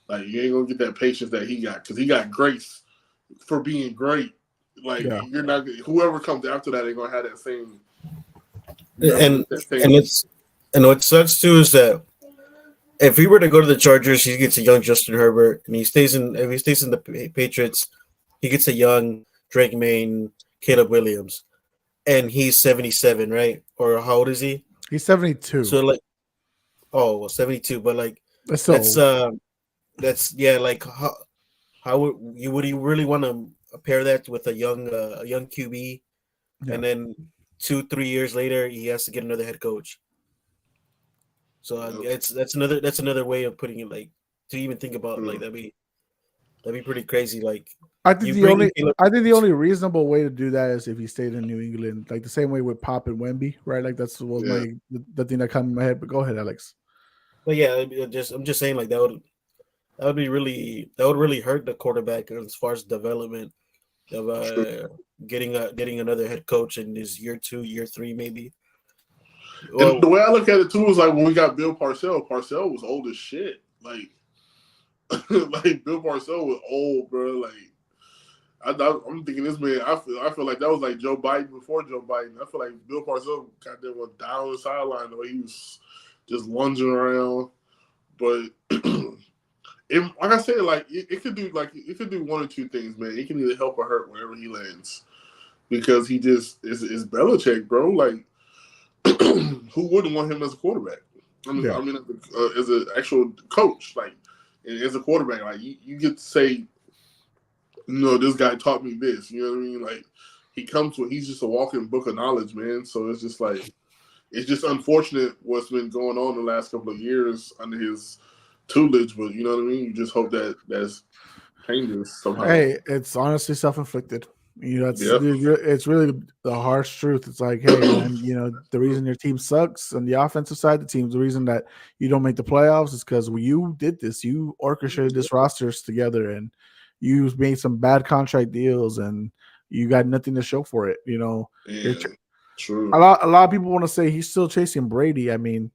Like, you ain't going to get that patience that he got because he got grace for being great. Like, you're not – whoever comes after that ain't going to have that same – And what sucks, too, is that if he were to go to the Chargers, he gets a young Justin Herbert, and if he stays in the Patriots, he gets a young Drake May, Caleb Williams, and he's 77, right? Or how old is he? He's 72. So, like, 72, but like that's like how would you really want to pair that with a young QB, and then 2-3 years later he has to get another head coach. So that's another way of putting it. Like to even think about like that'd be pretty crazy. Like I think the only reasonable way to do that is if he stayed in New England, like the same way with Pop and Wemby, right? Like that's the thing that comes in my head. But go ahead, Alex. But yeah, I'm just saying like that would really hurt the quarterback as far as development of getting another head coach in his year 2, year 3, maybe. And Well, the way I look at it too is like when we got Bill Parcells. Parcells was old as shit. Like, like Bill Parcells was old, bro. Like, I'm thinking this man. I feel like that was like Joe Biden before Joe Biden. I feel like Bill Parcells got there was down the sideline the way he was just lunging around. But like I said, like it could do one or two things, man. It can either help or hurt wherever he lands because he just is Belichick, bro. Like, who wouldn't want him as a quarterback? Yeah. I mean, as an actual coach, like as a quarterback, like you get to say, this guy taught me this. You know what I mean? Like he's just a walking book of knowledge, man. So it's just like it's just unfortunate what's been going on the last couple of years under his tutelage, but you know what I mean? You just hope that that's changes somehow. Hey, it's honestly self-inflicted. Yep. It's really the harsh truth. It's like, hey, man, the reason your team sucks on the offensive side, the reason that you don't make the playoffs is because you did this. You orchestrated this rosters together, and you made some bad contract deals, and you got nothing to show for it. Yeah, true. A lot of people want to say he's still chasing Brady. I mean,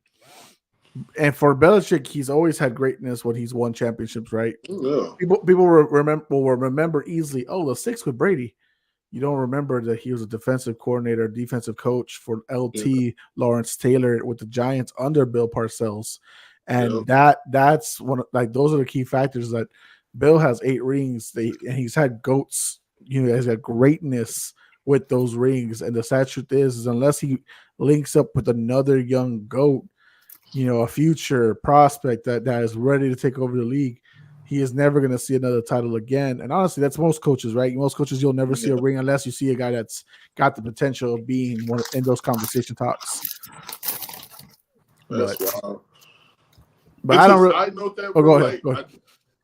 and for Belichick, he's always had greatness when he's won championships, right? Yeah. People will remember easily. Oh, the 6 with Brady. You don't remember that he was a defensive coordinator, defensive coach for LT Lawrence Taylor with the Giants under Bill Parcells, and that's one like those are the key factors that Bill has 8 rings. And he's had goats. He's had greatness with those rings. And the sad truth is unless he links up with another young goat, a future prospect that is ready to take over the league, he is never going to see another title again. And honestly, that's most coaches, right? Most coaches, you'll never see a ring unless you see a guy that's got the potential of being one in those conversation talks. That's wild. But I don't really. I note that. Bro, Go ahead.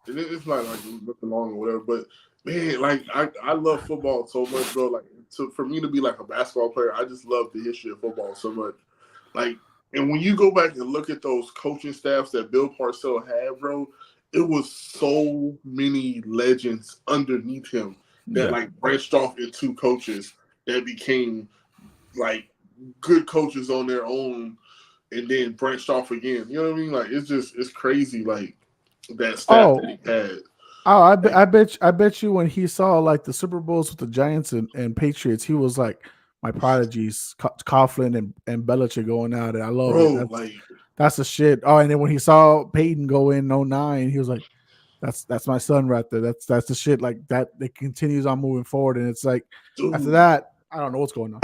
It's not like looking long or whatever, but man, like I love football so much, bro. Like for me to be like a basketball player, I just love the history of football so much. Like, and when you go back and look at those coaching staffs that Bill Parcells had, bro, it was so many legends underneath him that like branched off into coaches that became like good coaches on their own and then branched off again. You know what I mean? Like it's crazy like that staff that he had. Oh, I bet you when he saw like the Super Bowls with the Giants and Patriots, he was like, my prodigies, Coughlin and Belichick going out, and I love it. That's the shit. Oh, and then when he saw Peyton go in 09, he was like, that's my son right there. That's the shit like that. It continues on moving forward, and it's like after that, I don't know what's going on.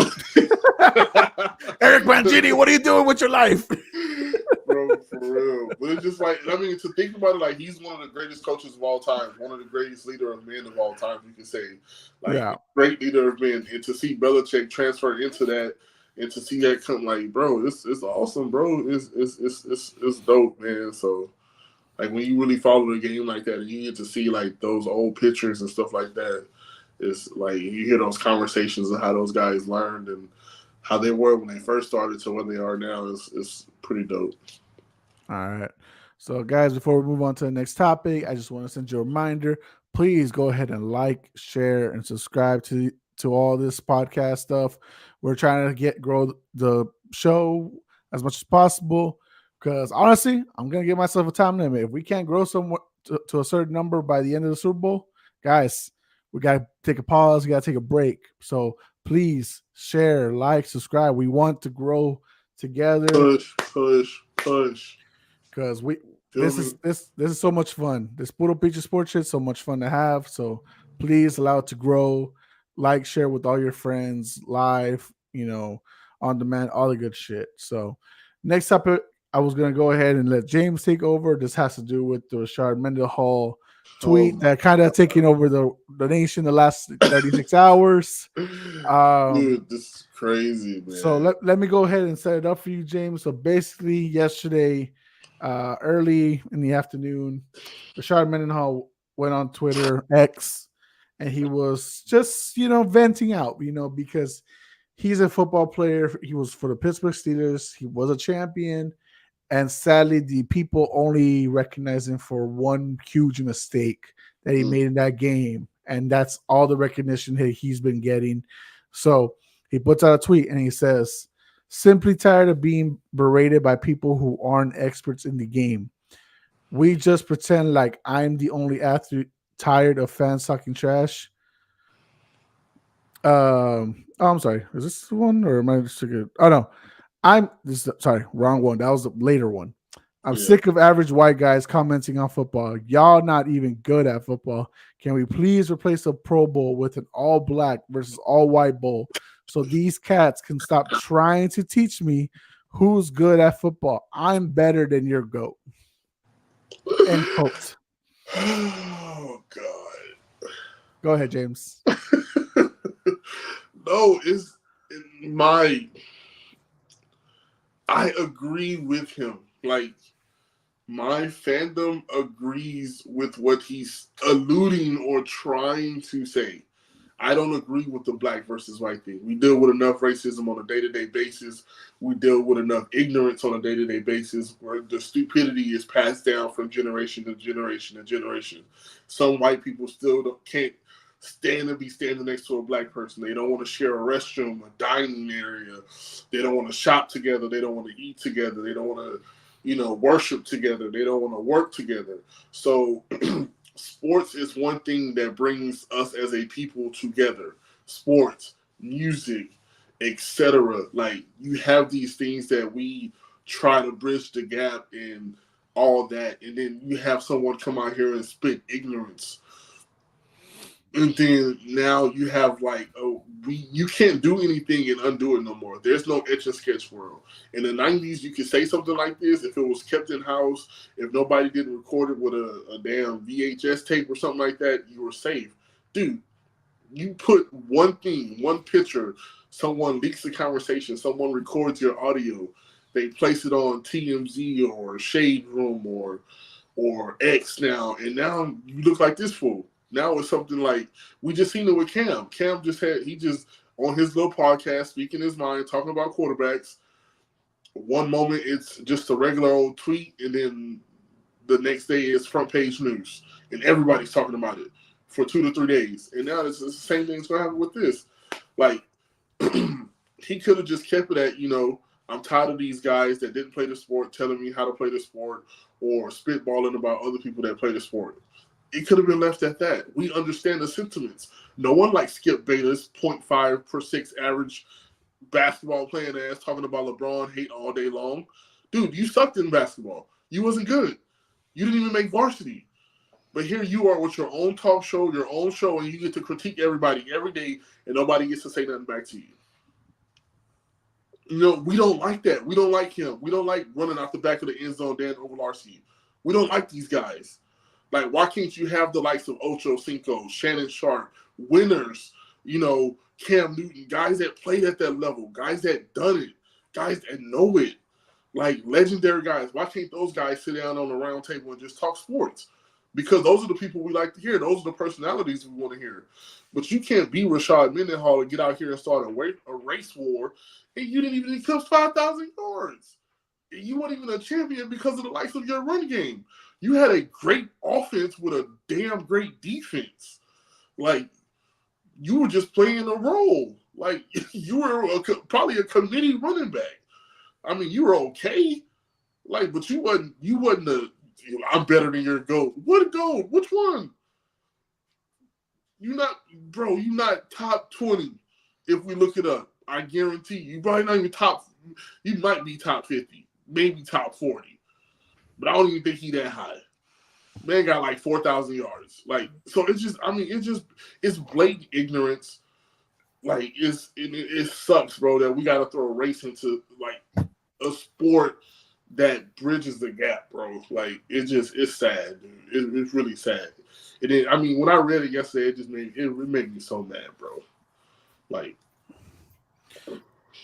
Eric Mangini, what are you doing with your life? Bro, for real. But it's just like, I mean, to think about it, like he's one of the greatest coaches of all time, one of the greatest leader of men of all time, you can say. Like great leader of men. And to see Belichick transfer into that and to see that come like, bro, it's awesome, bro. It's dope, man. So like when you really follow the game like that and you get to see like those old pictures and stuff like that, it's like you hear those conversations of how those guys learned and how they were when they first started to what they are now is pretty dope. All right. So, guys, before we move on to the next topic, I just want to send you a reminder. Please go ahead and like, share, and subscribe to all this podcast stuff. We're trying to grow the show as much as possible because, honestly, I'm going to give myself a time limit. If we can't grow somewhat to a certain number by the end of the Super Bowl, guys, we got to take a pause. We got to take a break. So, please share, like, subscribe. We want to grow together. Push. Because this is so much fun. This Puro Pinche Sports shit is so much fun to have. So please allow it to grow. Like, share with all your friends, live, on demand, all the good shit. So next topic, I was gonna go ahead and let James take over. This has to do with the Rashard Mendenhall tweet that kind of taking over the nation the last 36 hours. Dude, this is crazy, man. So let me go ahead and set it up for you, James. So basically yesterday, early in the afternoon, Rashard Mendenhall went on Twitter, X, and he was just, venting out, because he's a football player. He was for the Pittsburgh Steelers. He was a champion. And sadly, the people only recognize him for one huge mistake that he made in that game. and that's all the recognition he's been getting. So he puts out a tweet and he says, "Simply tired of being berated by people who aren't experts in the game. We just pretend like I'm the only athlete tired of fans talking trash." I'm sorry. Is this the one or am I just good? Oh no, sorry, wrong one. That was the later one. I'm sick of average white guys commenting on football. Y'all not even good at football. Can we please replace a Pro Bowl with an all black versus all white bowl so these cats can stop trying to teach me who's good at football? I'm better than your GOAT. End quote. Oh God. Go ahead, James. No, it's my. I agree with him. Like, my fandom agrees with what he's alluding or trying to say. I don't agree with the black versus white thing. We deal with enough racism on a day-to-day basis. We deal with enough ignorance on a day-to-day basis where the stupidity is passed down from generation to generation to generation. Some white people still can't stand to be standing next to a black person. They don't want to share a restroom, a dining area. They don't want to shop together. They don't want to eat together. They don't want to, worship together. They don't want to work together. So sports is one thing that brings us as a people together. Sports, music, etc. Like, you have these things that we try to bridge the gap and all that, and then you have someone come out here and spit ignorance. And then now you have you can't do anything and undo it no more. There's no etch and sketch world. In the 90s, you could say something like this if it was kept in house, if nobody didn't record it with a damn VHS tape or something like that, you were safe. Dude, you put one thing, one picture, someone leaks the conversation, someone records your audio, they place it on TMZ or Shade Room or X now, and now you look like this fool. Now it's something like, we just seen it with Cam. Cam just on his little podcast, speaking his mind, talking about quarterbacks. One moment it's just a regular old tweet, and then the next day it's front page news, and everybody's talking about it for 2 to 3 days. And now it's the same thing's going to happen with this. Like, he could have just kept it at, I'm tired of these guys that didn't play the sport telling me how to play the sport or spitballing about other people that play the sport. It could have been left at that. We understand the sentiments. No one likes Skip Bayless, 0.5 per 6 average basketball playing ass talking about LeBron hate all day long. Dude, you sucked in basketball. You wasn't good. You didn't even make varsity. But here you are with your own talk show, your own show, and you get to critique everybody every day, and nobody gets to say nothing back to you. We don't like that. We don't like him. We don't like running out the back of the end zone, Dan Overlarski. We don't like these guys. Like, why can't you have the likes of Ocho Cinco, Shannon Sharp, winners, Cam Newton, guys that played at that level, guys that done it, guys that know it, like legendary guys. Why can't those guys sit down on the round table and just talk sports? Because those are the people we like to hear. Those are the personalities we want to hear. But you can't be Rashard Mendenhall and get out here and start a race war, and you didn't even eclipse 5,000 yards. You weren't even a champion because of the likes of your run game. You had a great offense with a damn great defense. Like, you were just playing a role. Like, you were probably a committee running back. I mean, you were okay. Like, but you wasn't I'm better than your GOAT. What GOAT? Which one? You're not top 20 if we look it up. I guarantee you probably not even you might be top 50, maybe top 40. But I don't even think he that high. Man got like 4,000 yards. Like, so it's blatant ignorance. Like, it sucks, bro, that we got to throw a race into like a sport that bridges the gap, bro. Like, it's sad, dude. It's really sad. When I read it yesterday, it made me so mad, bro. Like,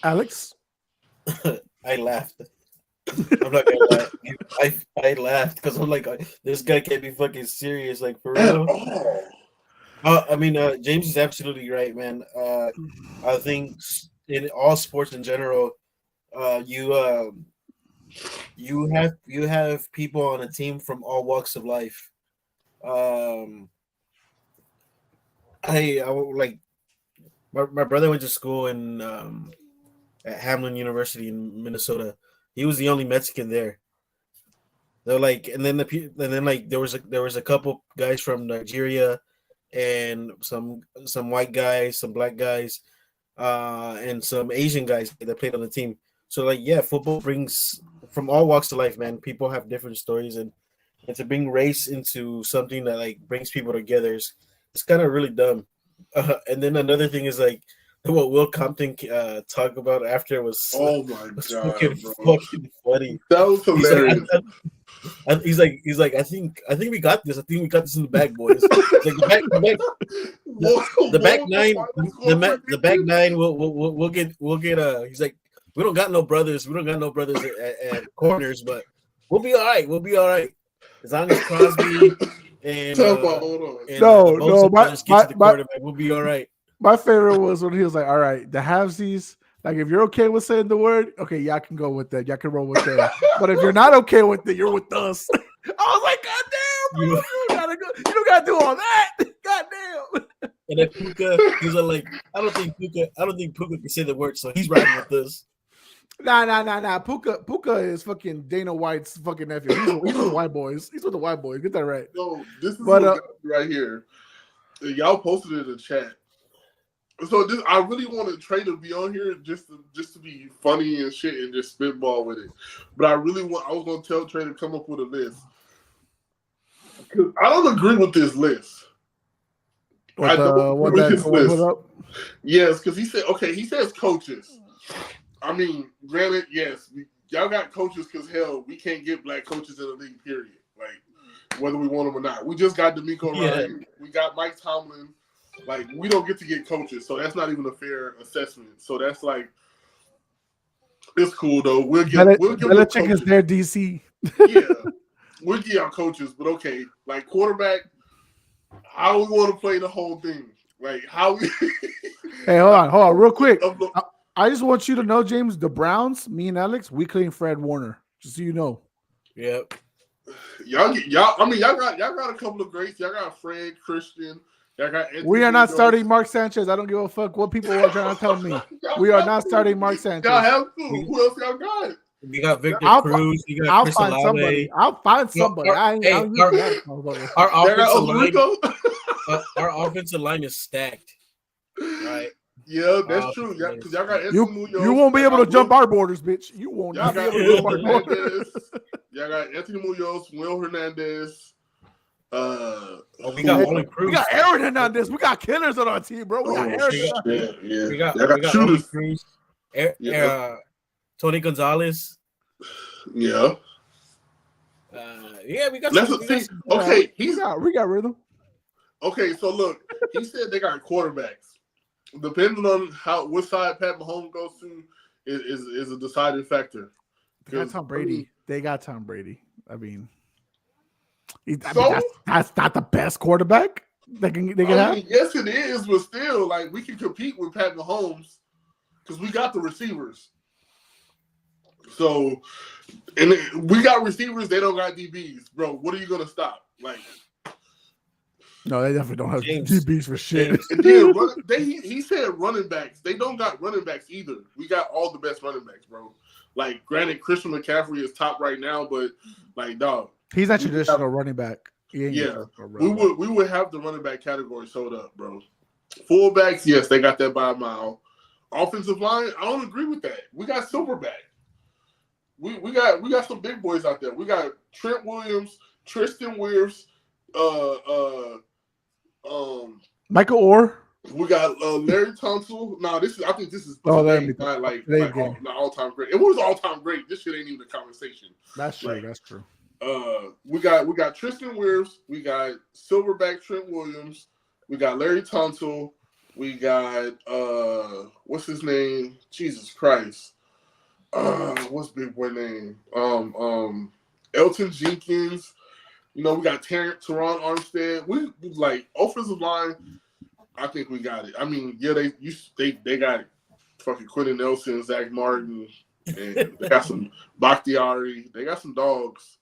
Alex? I laughed. I'm not gonna lie. I laughed because I'm like, this guy can't be fucking serious, like, for real. James is absolutely right, man. I think in all sports in general, you have people on a team from all walks of life. I like my brother went to school in at Hamlin University in Minnesota. He was the only Mexican there. They're like, and then like there was a couple guys from Nigeria, and some white guys, some black guys, and some Asian guys that played on the team. So like, yeah, football brings from all walks of life, man. People have different stories, and to bring race into something that like brings people together is it's kind of really dumb. And then another thing is like what Will Compton talked about after was Oh my was god, fucking funny. that was hilarious. He's like, I think we got this. I think we got this in the bag, boys. It's like the back nine. We'll get. He's like, we don't got no brothers. We don't got no brothers at corners, but we'll be all right. We'll be all right. As long as Crosby and we'll be all right. My favorite was when he was like, "All right, the halvesies. Like, if you're okay with saying the word, okay, y'all can go with that. Y'all can roll with that. But if you're not okay with it, you're with us." I was like, "God damn, bro, you don't gotta do all that. God damn." And then Puka, he's like, I don't think Puka can say the word, so he's riding with us. Nah. Puka is fucking Dana White's fucking nephew. He's with the white boys. He's with the white boys. Get that right. No, this is what right here. Y'all posted it in the chat. So I really wanted Trey to be on here just to be funny and shit and just spitball with it. But I was going to tell Trey to come up with a list. Because I don't agree with this list. I don't agree with this list. Yes, because he says coaches. I mean, granted, yes, y'all got coaches because, hell, we can't get black coaches in the league, period. Like, whether we want them or not. We just got D'Amico Ryan. We got Mike Tomlin. Like, we don't get to get coaches, so that's not even a fair assessment. So that's like, it's cool though. We'll give Belichick is their DC. Yeah, we'll give y'all coaches, but okay, like quarterback, how we want to play the whole thing? Like how we? Hey, hold on, real quick. I just want you to know, James, the Browns, me and Alex, we claim Fred Warner, just so you know. Yep. Y'all. I mean, y'all got a couple of greats. Y'all got Fred, Christian. We are not starting Mark Sanchez. I don't give a fuck what people are trying to tell me. We are not starting Mark Sanchez. Y'all have to. Who else y'all got? You got Victor Cruz. You got Chris Olave. I'll find somebody. Our offensive line is stacked. Right. Yeah, that's true. Yeah, because y'all got you won't be able to jump our borders, bitch. You won't be able to jump our borders. Y'all got Anthony Munoz, Will Hernandez. We got Aaron Hernandez. We got killers on our team, bro. We got Aaron. Yeah. We got shooters. Cruz, Tony Gonzalez. Yeah. We got. Okay, we got rhythm. Okay, so look, he said they got quarterbacks. Depending on what side Pat Mahomes goes to, is a deciding factor. They got Tom Brady. I mean, so that's not the best quarterback they can have. Yes, it is, but still, like we can compete with Pat Mahomes because we got the receivers. So, and we got receivers. They don't got DBs, bro. What are you gonna stop? Like, no, they definitely don't have DBs for shit. And then he said running backs. They don't got running backs either. We got all the best running backs, bro. Like, granted, Christian McCaffrey is top right now, but like, dog, he's not traditional running back. We would have the running back category sold up, bro. Fullbacks, yes, they got that by a mile. Offensive line, I don't agree with that. We got Silverback. We got some big boys out there. We got Trent Williams, Tristan Wirfs, Michael Orr. We got Larry Tunsil. No, I think this is not all-time great. It was all-time great. This shit ain't even a conversation. That's true. That's true. We got Tristan Wirfs. We got Silverback Trent Williams. We got Larry Tunsil. We got what's his name? Jesus Christ. What's big boy name? Elton Jenkins. You know, we got Teron Armstead. We like offensive line. I think we got it. I mean, yeah, they got fucking Quentin Nelson, Zach Martin, and they got some Bakhtiari. They got some dogs.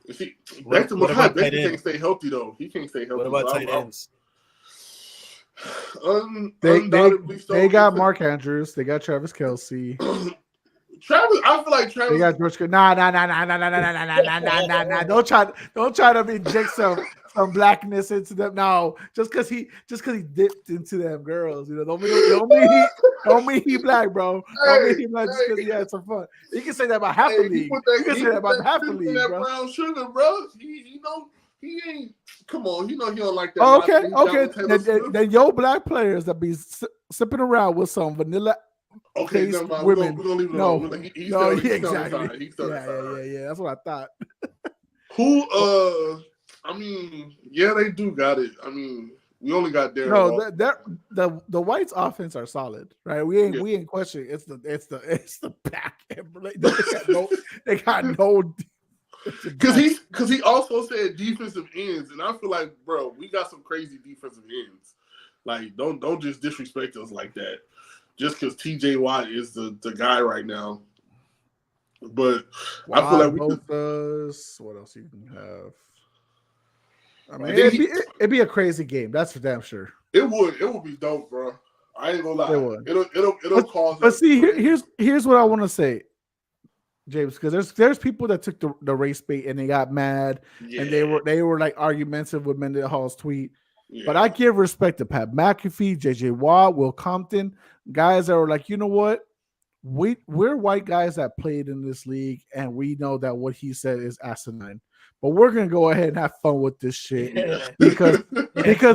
You see, back to Makai, Baker can't stay healthy though. He can't stay healthy. What about tight ends? Undoubtedly so. They got Mark Andrews. They got Travis Kelce. Travis, I feel like Travis. They got George. Nah. Don't try to inject some blackness into them. No, just because he dipped into them girls. You know, don't mean he black, bro. Don't mean he black just because he had some fun. You can say that about half the league. You can say that about half the league, bro. Brown sugar, bro. He ain't. Come on, he don't like that. Oh, okay. Then your black players that be sipping around with some vanilla. Okay, never mind. Women. We're gonna leave it alone. Exactly. Yeah. That's what I thought. Who? I mean, yeah, they do got it. I mean, we only got there. No, the Whites' offense are solid, right? We ain't questioning. It's the back. They got no. Because he also said defensive ends, and I feel like, bro, we got some crazy defensive ends. Like, don't just disrespect us like that. Just because TJ Watt is the guy right now. But I feel like what else you can have? I mean, it'd be a crazy game. That's for damn sure. It would be dope, bro. I ain't gonna lie. It would. It'll cause. But see, here's what I want to say, James, because there's people that took the race bait and they got mad and they were like argumentative with Mendenhall's tweet. Yeah. But I give respect to Pat McAfee, JJ Watt, Will Compton, guys that were like, you know what? We're white guys that played in this league, and we know that what he said is asinine. But we're gonna go ahead and have fun with this shit because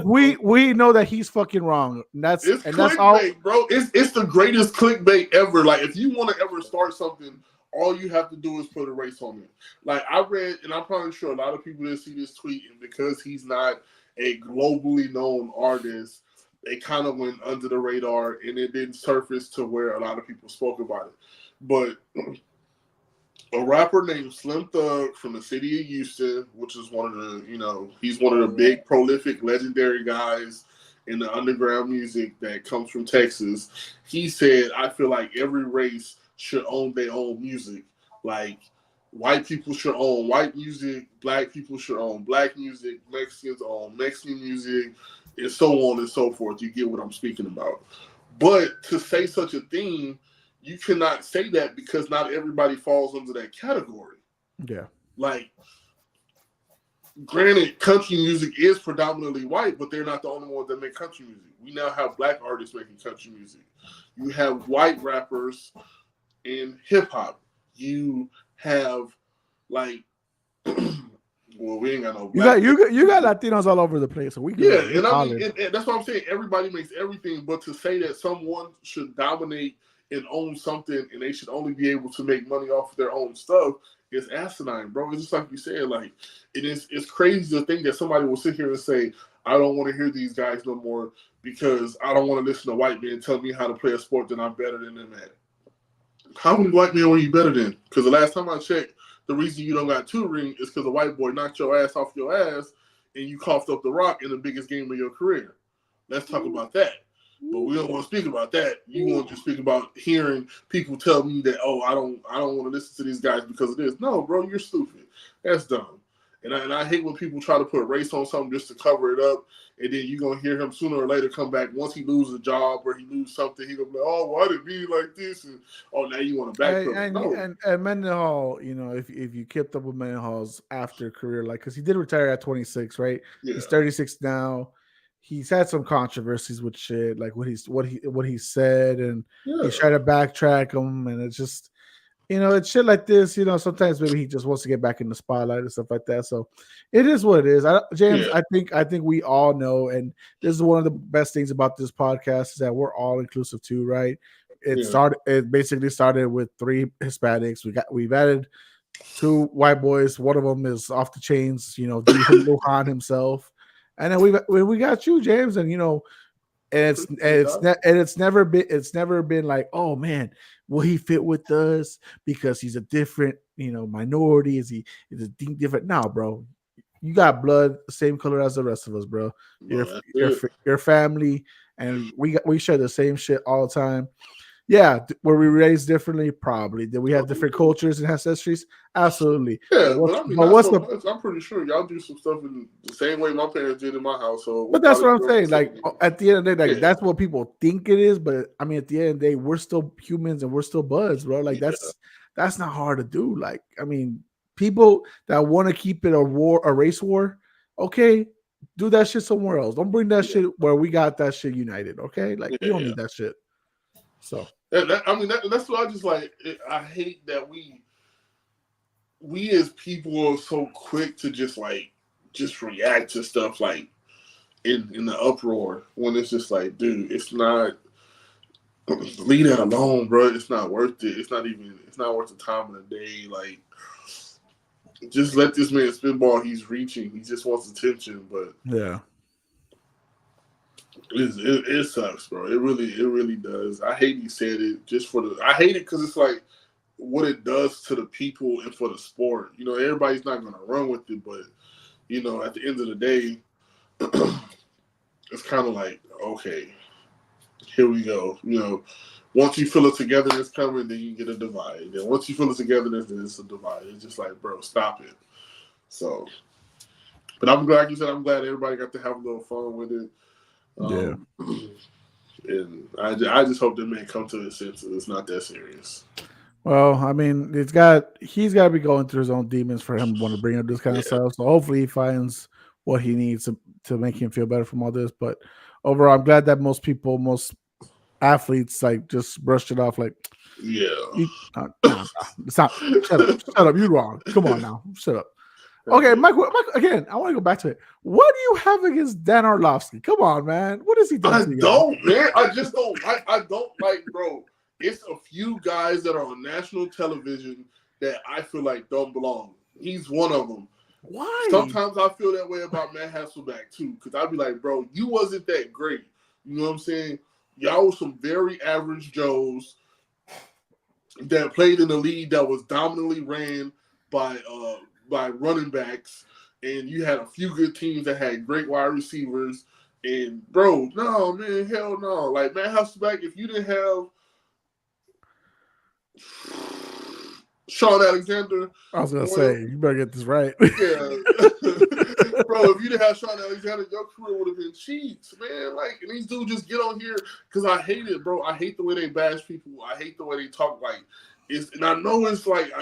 we know that he's fucking wrong. And that's all, bro. It's the greatest clickbait ever. Like, if you want to ever start something, all you have to do is put a race on it. Like, I read, and I'm probably sure a lot of people didn't see this tweet, and because he's not a globally known artist, they kind of went under the radar, and it didn't surface to where a lot of people spoke about it. But a rapper named Slim Thug from the city of Houston, which is one of the, he's one of the big, prolific, legendary guys in the underground music that comes from Texas. He said, I feel like every race should own their own music. Like, white people should own white music, black people should own black music, Mexicans own Mexican music, and so on and so forth. You get what I'm speaking about. But to say such a thing, you cannot say that because not everybody falls under that category. Yeah. Like, granted, country music is predominantly white, but they're not the only ones that make country music. We now have black artists making country music. You have white rappers in hip-hop. You have, like, well, we ain't got no black. You got Latinos all over the place. So and that's what I'm saying. Everybody makes everything, but to say that someone should dominate and own something and they should only be able to make money off of their own stuff is asinine, bro. It's just like you said, like, it's crazy to think that somebody will sit here and say, I don't want to hear these guys no more because I don't want to listen to white men tell me how to play a sport that I'm better than them at. How many white men were you better than? Because the last time I checked, the reason you don't got 2 rings is because a white boy knocked your ass off your ass and you coughed up the rock in the biggest game of your career. Let's talk about that. But we don't want to speak about that. You want to speak about hearing people tell me that, oh, I don't want to listen to these guys because of this. No, bro, you're stupid. That's dumb. And I hate when people try to put a race on something just to cover it up, and then you're going to hear him sooner or later come back. Once he loses a job or he loses something, he's going to be like, oh, why did it be like this? And, oh, now you want to backpedal. And Mendenhall, if you kept up with Mendenhall's after career, like, because he did retire at 26, right? Yeah. He's 36 now. He's had some controversies with shit, like what he said, and he tried to backtrack him, and it's just, it's shit like this. Sometimes maybe he just wants to get back in the spotlight and stuff like that. So it is what it is. James, yeah. I think we all know, and this is one of the best things about this podcast is that we're all inclusive too, right? It basically started with 3 Hispanics. We've added 2 white boys. One of them is off the chains, Lujan himself. And then we got you, James, and it's never been like, oh man, will he fit with us because he's a different minority? Is he different? No, bro, you got blood the same color as the rest of us, bro. Your family, and we share the same shit all the time. Yeah, were we raised differently? Probably. Did we have different cultures and ancestries? Absolutely. Yeah, but I mean, But not what's so the much. I'm pretty sure y'all do some stuff in the same way my parents did in my household. But We'll that's probably what I'm do saying. the Like same. at the end of the day, like Yeah, that's what people think it is. But I mean, at the end of the day, we're still humans and we're still buds, bro. Like yeah, that's not hard to do. Like, I mean, people that want to keep it a race war, okay, do that shit somewhere else. Don't bring that yeah, shit where we got that shit united. Okay, like we don't yeah. need that shit. So I mean, that's what I just like. I hate that we as people are so quick to just react to stuff like in the uproar when it's just like, dude, it's not. Leave that alone, bro. It's not worth it. It's not worth the time of the day. Like, just let this man spitball. He's reaching. He just wants attention, but yeah, it sucks, bro. It really does. I hate he said it just for the. I hate it because it's like what it does to the people and for the sport. You know, everybody's not gonna run with it, but you know, at the end of the day, it's kind of like, okay, here we go. You know, once you feel a togetherness coming, then you get a divide. And once you feel a togetherness, then it's a divide. It's just like, bro, stop it. So, but I'm glad, like you said, I'm glad everybody got to have a little fun with it. yeah. And I just hope that man come to his senses. It's not that serious. Well, I mean, he's got to be going through his own demons for him to want to bring up this kind of stuff. So hopefully he finds what he needs to make him feel better from all this. But overall, I'm glad that most athletes like just brushed it off like, Yeah. nah, it's not. Shut up, you wrong. Come on now, shut up. Okay, Michael, again, I want to go back to it. What do you have against Dan Orlovsky? Come on, man. What has he done to you? Don't, man. I just don't. I don't like, bro. It's a few guys that are on national television that I feel like don't belong. He's one of them. Why? Sometimes I feel that way about Matt Hasselbeck too, because I'd be like, bro, you wasn't that great. You know what I'm saying? Y'all was some very average Joes that played in a league that was dominantly ran by running backs, and you had a few good teams that had great wide receivers. And bro, no, man, hell no. Like Matt Hasselbeck, if you didn't have Sean Alexander, I was gonna say you better get this right. yeah, bro, if you didn't have Sean Alexander, your career would have been cheats, man. Like, and these dudes just get on here because I hate it, bro. I hate the way they bash people. I hate the way they talk. Like, and I know it's like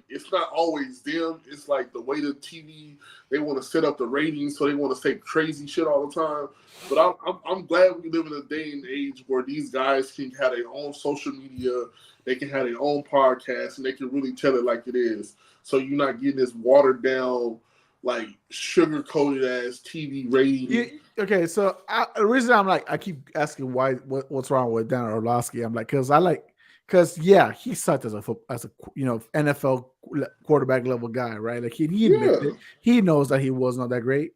it's not always them. It's like the way the TV, they want to set up the ratings, so they want to say crazy shit all the time. But I'm glad we live in a day and age where these guys can have their own social media, they can have their own podcast, and they can really tell it like it is. So you're not getting this watered down, like sugar coated ass TV rating. Okay, so the reason I keep asking what's wrong with Dan Orlovsky, I'm like, because he sucked as a NFL quarterback level guy, right? Like he admits it. He knows that he was not that great,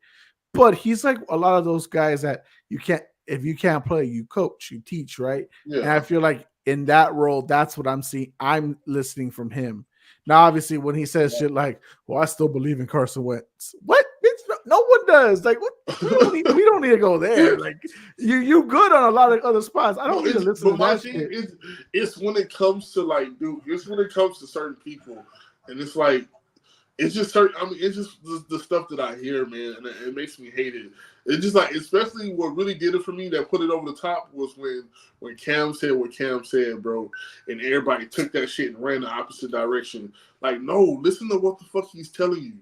but he's like a lot of those guys that if you can't play, you coach, you teach, right? Yeah. And I feel like in that role, that's what I'm seeing. I'm listening from him. Now, obviously, when he says shit like, "Well, I still believe in Carson Wentz," what? No one does. Like, what? We don't need to go there. Like, you good on a lot of other spots. I don't need to listen to that shit. It's when it comes to like, dude. It's when it comes to certain people, and it's like, it's just certain. I mean, it's just the stuff that I hear, man, and it makes me hate it. It's just like, especially what really did it for me, that put it over the top, was when Cam said what Cam said, bro, and everybody took that shit and ran the opposite direction. Like, no, listen to what the fuck he's telling you.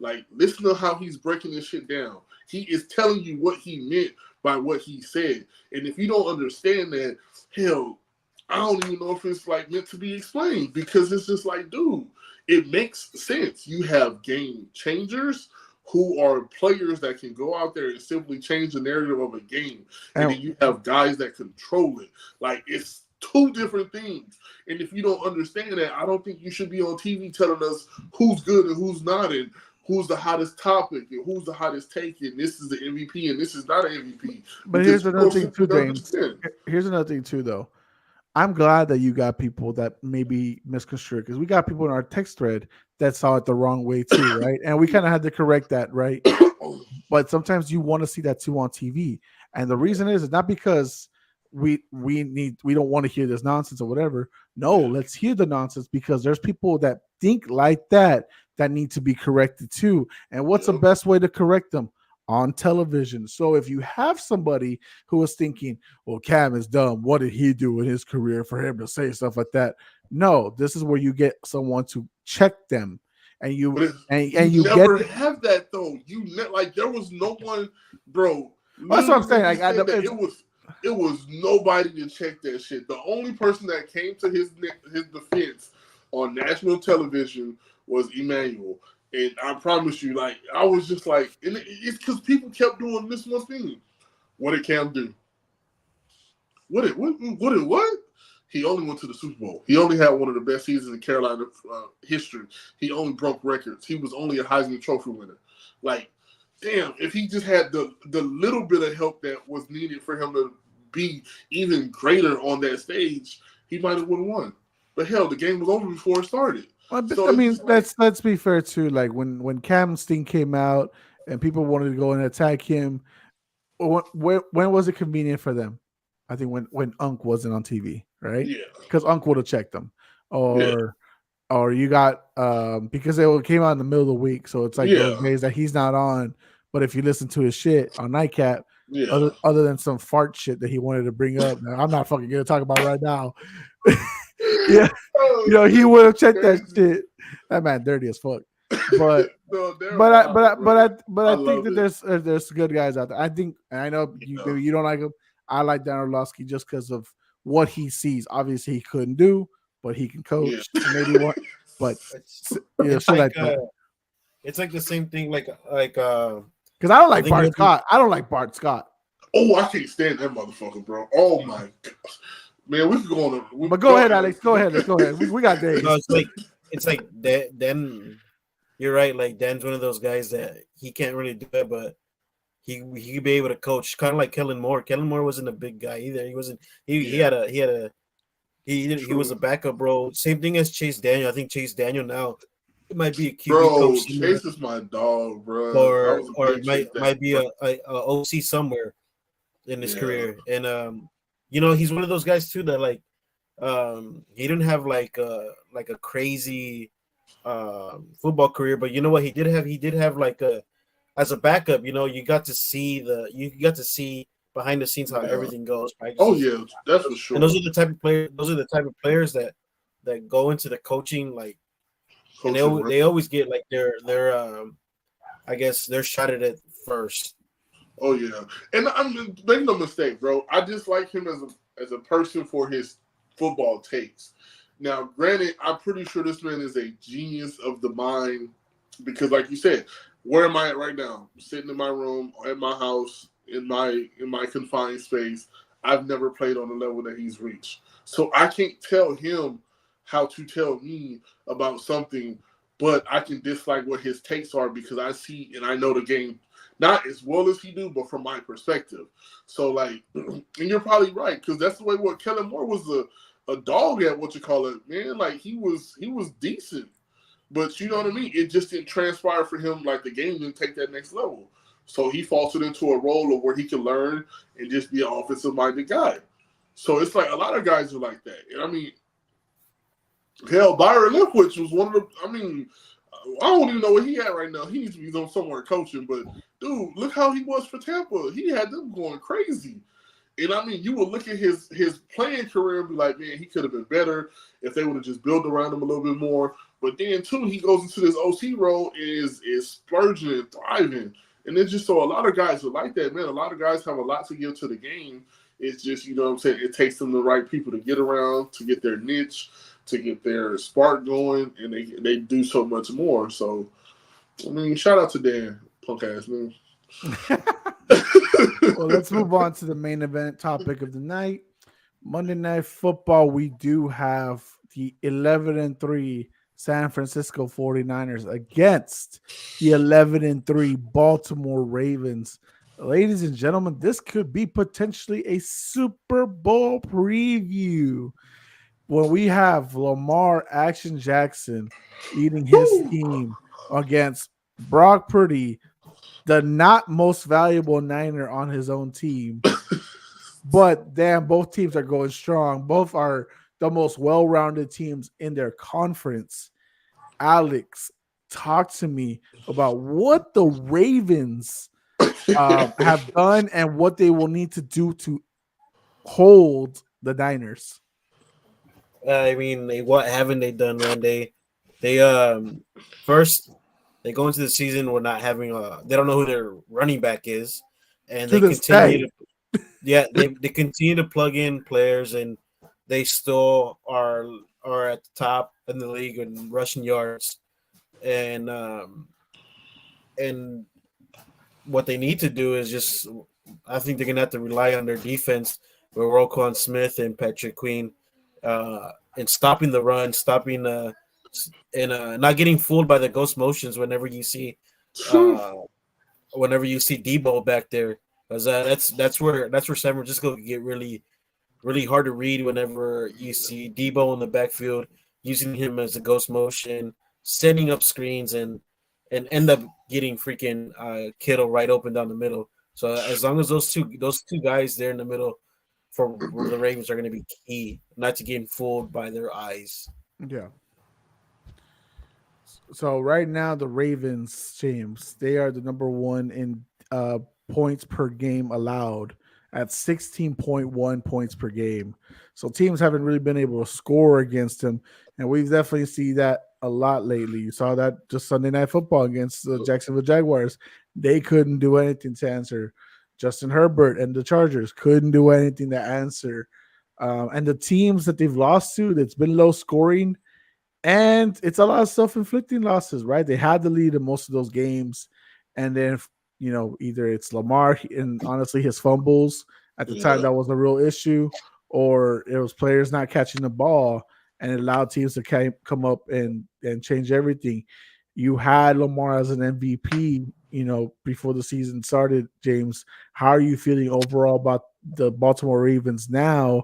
Like, listen to how he's breaking this shit down. He is telling you what he meant by what he said. And if you don't understand that, hell, I don't even know if it's like meant to be explained, because it's just like, dude, it makes sense. You have game changers who are players that can go out there and simply change the narrative of a game. And then you have guys that control it. Like, it's two different things. And if you don't understand that, I don't think you should be on TV telling us who's good and who's not, and who's the hottest topic and who's the hottest take, and this is the MVP and this is not an MVP. But here's another thing too, James. Here's another thing too, though. I'm glad that you got people that maybe misconstrued, because we got people in our text thread that saw it the wrong way too, right? And we kind of had to correct that, right? But sometimes you want to see that too on TV. And the reason is not because we don't want to hear this nonsense or whatever. No, let's hear the nonsense because there's people that think like that need to be corrected too. And what's the best way to correct them? On television. So if you have somebody who is thinking, well, Cam is dumb, what did he do in his career for him to say stuff like that? No, this is where you get someone to check them. And you never have that though. Like there was no one, bro. That's what I'm saying. It was nobody to check that shit. The only person that came to his defense on national television was Emmanuel. And I promise you, like, I was just like, and it's because people kept doing this one thing. What did Cam do? What? He only went to the Super Bowl. He only had one of the best seasons in Carolina history. He only broke records. He was only a Heisman Trophy winner. Like, damn, if he just had the little bit of help that was needed for him to be even greater on that stage, he might have won. But hell, the game was over before it started. So I mean, let's be fair too. Like when Cam Sting came out and people wanted to go and attack him, when was it convenient for them? I think when Unc wasn't on TV, right? Yeah, because Unc would have checked them, or you got because it came out in the middle of the week, so it's like those days that he's not on. But if you listen to his shit on Nightcap, other than some fart shit that he wanted to bring up, that I'm not fucking gonna talk about right now. Yeah, he would have checked that shit. That man dirty as fuck. But I think that there's good guys out there. I think, and I know you don't like him. I like Dan Orlovsky just because of what he sees. Obviously, he couldn't do, but he can coach. Maybe one, but it's like the same thing. Like because I don't like Bart Scott. I don't like Bart Scott. Oh, I can't stand that motherfucker, bro. Oh my god. Man, we could go on. But go ahead, Alex. Go ahead. Let's go ahead. We got days. No, it's like Dan. You're right. Like Dan's one of those guys that he can't really do it, but he could be able to coach. Kind of like Kellen Moore. Kellen Moore wasn't a big guy either. He wasn't. He was a backup, bro. Same thing as Chase Daniel. I think Chase Daniel now it might be a QB coach. Chase is my dog, bro. Or it might be a OC somewhere in his career, and he's one of those guys too that like he didn't have like a crazy football career, but you know what he did have like as a backup, you got to see behind the scenes how everything goes. Right? Oh yeah, that's for sure. And those are the type of players that go into the coaching like and they always get like their I guess their shot at it first. Oh yeah, and I'm make no mistake, bro. I just like him as a person for his football takes. Now, granted, I'm pretty sure this man is a genius of the mind because, like you said, where am I at right now? I'm sitting in my room, at my house, in my confined space. I've never played on the level that he's reached, so I can't tell him how to tell me about something, but I can dislike what his takes are because I see and I know the game. Not as well as he do, but from my perspective. So, like, and you're probably right, because that's the way what Kellen Moore was a dog at man. Like, he was decent. But you know what I mean? It just didn't transpire for him, like the game didn't take that next level. So he faltered into a role of where he can learn and just be an offensive-minded guy. So it's like a lot of guys are like that. And I mean, hell, Byron Leftwich was one of the, I don't even know where he at right now. He needs to be on somewhere coaching, but dude, look how he was for Tampa. He had them going crazy. And I mean, you would look at his playing career and be like, man, he could have been better if they would have just built around him a little bit more. But then too, he goes into this OC role and is splurging and thriving. And it's just so a lot of guys are like that, man. A lot of guys have a lot to give to the game. It's just, you know what I'm saying, it takes them the right people to get around, to get their niche, to get their spark going, and they do so much more. So, I mean, shout out to Dan, punk ass man. Well, let's move on to the main event topic of the night. Monday Night Football, we do have the 11-3 San Francisco 49ers against the 11-3 Baltimore Ravens. Ladies and gentlemen, this could be potentially a Super Bowl preview when we have Lamar Action Jackson leading his team against Brock Purdy, the not most valuable Niner on his own team, But damn, both teams are going strong. Both are the most well-rounded teams in their conference. Alex, talk to me about what the Ravens have done and what they will need to do to hold the Niners. I mean, what haven't they done, man? They first they go into the season with not having they don't know who their running back is, and To they this continue day, to they continue to plug in players, and they still are at the top in the league in rushing yards, and and what they need to do is just I think they're gonna have to rely on their defense with Roquan Smith and Patrick Queen, and stopping the run, stopping and not getting fooled by the ghost motions uh whenever you see Debo back there, because that's where San Francisco can get really hard to read whenever you see Debo in the backfield using him as a ghost motion, setting up screens and end up getting freaking Kittle right open down the middle. So as long as those two guys there in the middle for the Ravens are going to be key, not to getting fooled by their eyes. yeah. So right now, the Ravens, James, they are the number one in points per game allowed at 16.1 points per game. So teams haven't really been able to score against them, and we've definitely seen that a lot lately. You saw that just Sunday Night Football against the Jacksonville Jaguars. They couldn't do anything to answer. Justin Herbert and the Chargers couldn't do anything to answer. And the teams that they've lost to, that's been low scoring, and it's a lot of self-inflicting losses, right? They had the lead in most of those games, and then either it's Lamar and honestly his fumbles at the time that was a real issue, or it was players not catching the ball, and it allowed teams to come up and change everything. You had Lamar as an MVP, before the season started. James, how are you feeling overall about the Baltimore Ravens now,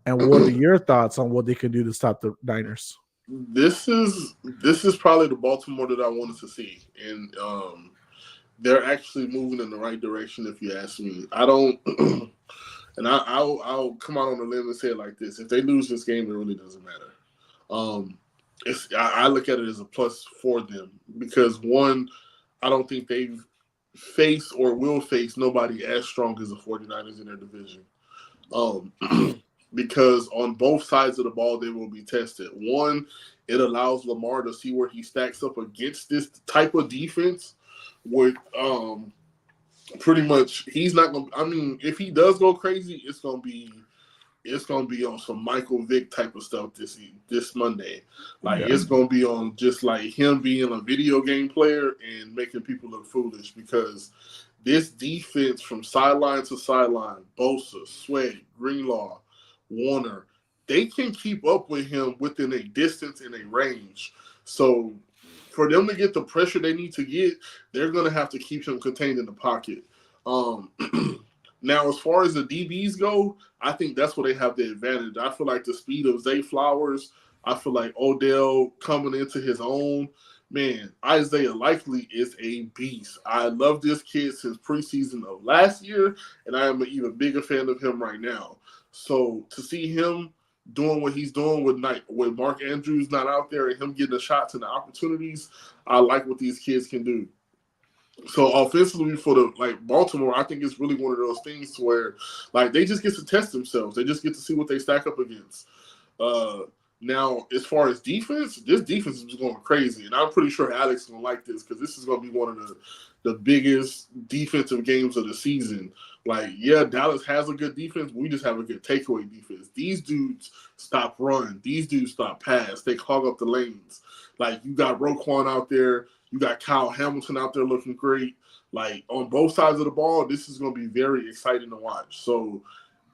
and what are your thoughts on what they can do to stop the Niners? This is probably the Baltimore that I wanted to see, and they're actually moving in the right direction. If you ask me, I don't, and I'll come out on a limb and say it like this: if they lose this game, it really doesn't matter. I look at it as a plus for them because one, I don't think they've faced or will face nobody as strong as the 49ers in their division. Because on both sides of the ball, they will be tested. One, it allows Lamar to see where he stacks up against this type of defense with pretty much he's not going to – I mean, if he does go crazy, it's going to be on some Michael Vick type of stuff this Monday. It's going to be on just like him being a video game player and making people look foolish because this defense from sideline to sideline, Bosa, Sweat, Greenlaw, Warner, they can keep up with him within a distance and a range. So for them to get the pressure they need to get, they're going to have to keep him contained in the pocket. Now, as far as the DBs go, I think that's where they have the advantage. I feel like the speed of Zay Flowers, I feel like Odell coming into his own. Man, Isaiah Likely is a beast. I love this kid since preseason of last year, and I am an even bigger fan of him right now. So to see him doing what he's doing with Mark Andrews not out there and him getting the shots and the opportunities, I like what these kids can do. So offensively for Baltimore, I think it's really one of those things where they just get to test themselves. They just get to see what they stack up against. Now, as far as defense, this defense is going crazy, and I'm pretty sure Alex is going to like this because this is going to be one of the biggest defensive games of the season. Dallas has a good defense, but we just have a good takeaway defense. These dudes stop run. These dudes stop pass. They clog up the lanes. You got Roquan out there. You got Kyle Hamilton out there looking great. On both sides of the ball, this is going to be very exciting to watch. So,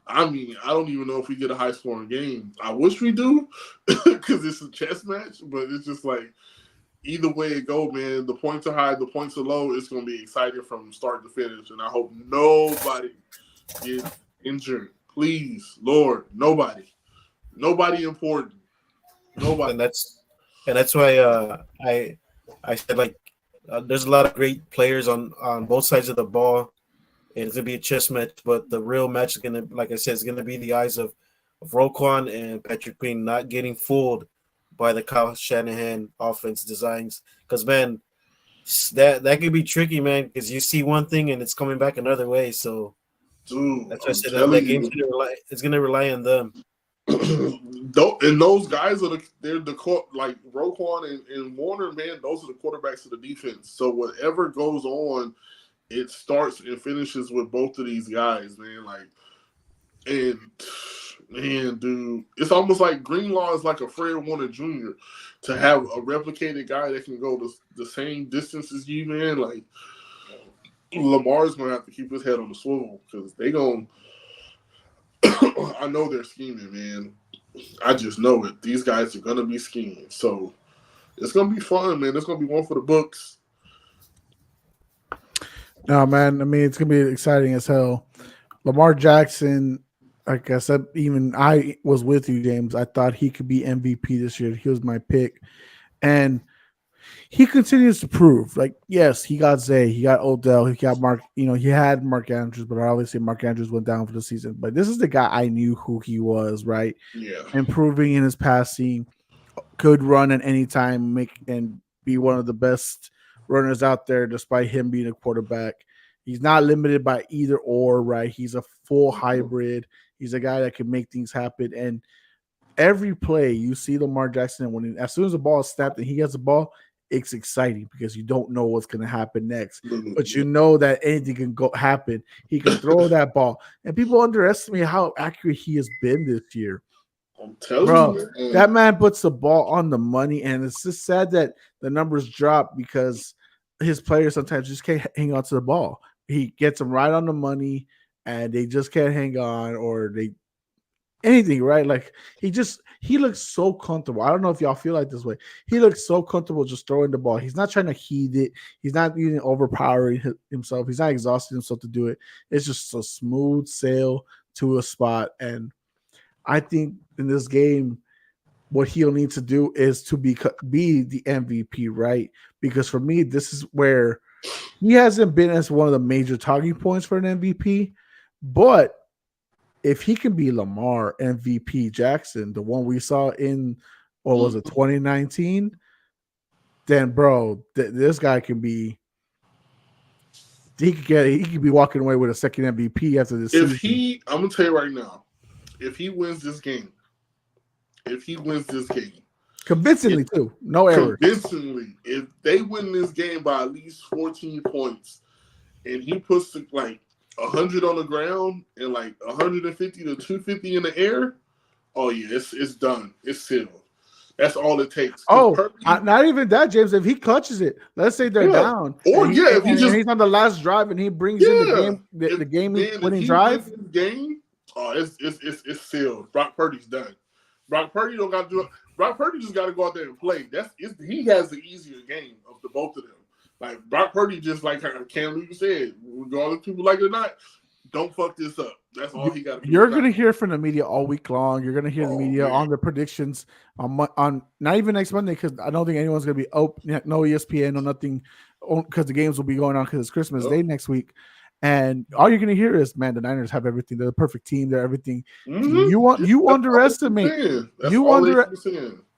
I mean, I don't even know if we get a high-scoring game. I wish we do because it's a chess match, but it's just either way it go, man, the points are high, the points are low. It's going to be exciting from start to finish, and I hope nobody gets injured. Please, Lord, nobody important, nobody. And that's why I said there's a lot of great players on both sides of the ball, and it's gonna be a chess match. But the real match is gonna, like I said, is gonna be the eyes of Roquan and Patrick Queen not getting fooled by the Kyle Shanahan offense designs. Because man, that could be tricky, man. Because you see one thing and it's coming back another way. So Dude, that's why I I'm said telling that game's you. gonna rely. It's gonna rely on them. And those guys they're the like Roquan and Warner, man. Those are the quarterbacks of the defense. So whatever goes on, it starts and finishes with both of these guys, man. Like, and man, dude, it's almost like Greenlaw is like a Fred Warner Jr. to have a replicated guy that can go the same distance as you, man. Like, Lamar's gonna have to keep his head on the swivel because they gonna. I know they're scheming, man. I just know it. These guys are gonna be scheming, so it's gonna be fun, man. It's gonna be one for the books. No, man. I mean, it's gonna be exciting as hell. Lamar Jackson, like I said, even I was with you, James. I thought he could be MVP this year. He was my pick, and he continues to prove. Like, yes, he got Zay, he got Odell, he got Mark. He had Mark Andrews, but obviously Mark Andrews went down for the season. But this is the guy I knew who he was, right? Yeah, Improving in his passing, could run at any time, and be one of the best runners out there, despite him being a quarterback. He's not limited by either or, right? He's a full hybrid. He's a guy that can make things happen. And every play you see Lamar Jackson, as soon as the ball is snapped and he gets the ball, it's exciting because you don't know what's going to happen next. But you know that anything can happen. He can throw that ball. And people underestimate how accurate he has been this year. I'm telling you, man. That man puts the ball on the money, and it's just sad that the numbers drop because his players sometimes just can't hang on to the ball. He gets them right on the money, and they just can't hang on, or anything, right? Like he looks so comfortable. I don't know if y'all feel like this way. He looks so comfortable just throwing the ball. He's not trying to heat it. He's not even overpowering himself. He's not exhausting himself to do it. It's just a smooth sail to a spot. And I think in this game, what he'll need to do is to be the MVP, right? Because for me, this is where he hasn't been as one of the major talking points for an MVP, but if he can be Lamar MVP Jackson, the one we saw in, what was it, 2019, then bro, this guy can be. He could be walking away with a second MVP after this season. I'm gonna tell you right now, if he wins this game, convincingly too, no error. Convincingly, if they win this game by at least 14 points, and he puts like 100 on the ground and like 150 to 250 in the air, oh yeah, it's done. It's sealed. That's all it takes. Not even that, James. If he clutches it, let's say they're down, if he's on the last drive and he brings in the game-winning drive. Game, it's sealed. Brock Purdy's done. Brock Purdy don't got to do it. Brock Purdy just got to go out there and play. He has the easier game of the both of them. Like Brock Purdy, just like Cam Newton said, regardless of people like it or not, don't fuck this up. That's all he got to do. You're going to hear from the media all week long. You're going to hear the media on the predictions on not even next Monday, because I don't think anyone's going to be no ESPN, no nothing, because the games will be going on because it's Christmas Day next week. And all you're going to hear is, man, the Niners have everything. They're the perfect team. They're everything. Mm-hmm.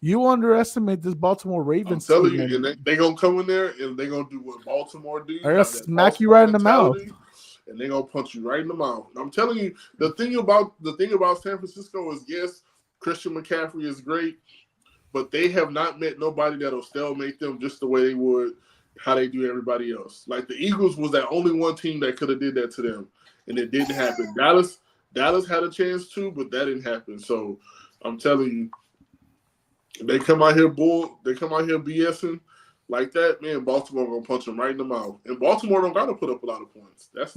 You underestimate this Baltimore Ravens team. I'm telling you, and they going to come in there and they're going to do what Baltimore do. They're going to smack you right in the mouth. And they're gonna punch you right in the mouth. And I'm telling you, the thing about San Francisco is, yes, Christian McCaffrey is great, but they have not met nobody that'll stalemate them just the way they would how they do everybody else. Like the Eagles was that only one team that could have did that to them, and it didn't happen. Dallas had a chance to, but that didn't happen. So I'm telling you, they come out here BSing like that, man. Baltimore gonna punch them right in the mouth, and Baltimore don't gotta put up a lot of points. That's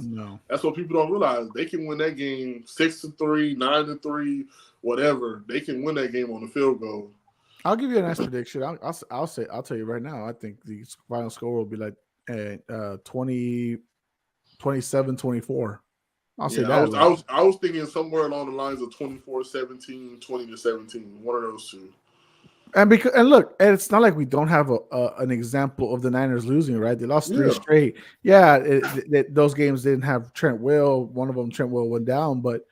what people don't realize. They can win that game 6-3, 9-3, whatever. They can win that game on the field goal. I'll give you a nice prediction. I'll tell you right now. I think the final score will be like 27-24. I'll say that. I was thinking somewhere along the lines of 24-17, 20-17, one of those two. And look, and it's not like we don't have an example of the Niners losing, right? They lost three Yeah. straight. Yeah, those games didn't have Trent Will. One of them, Trent Will, went down, but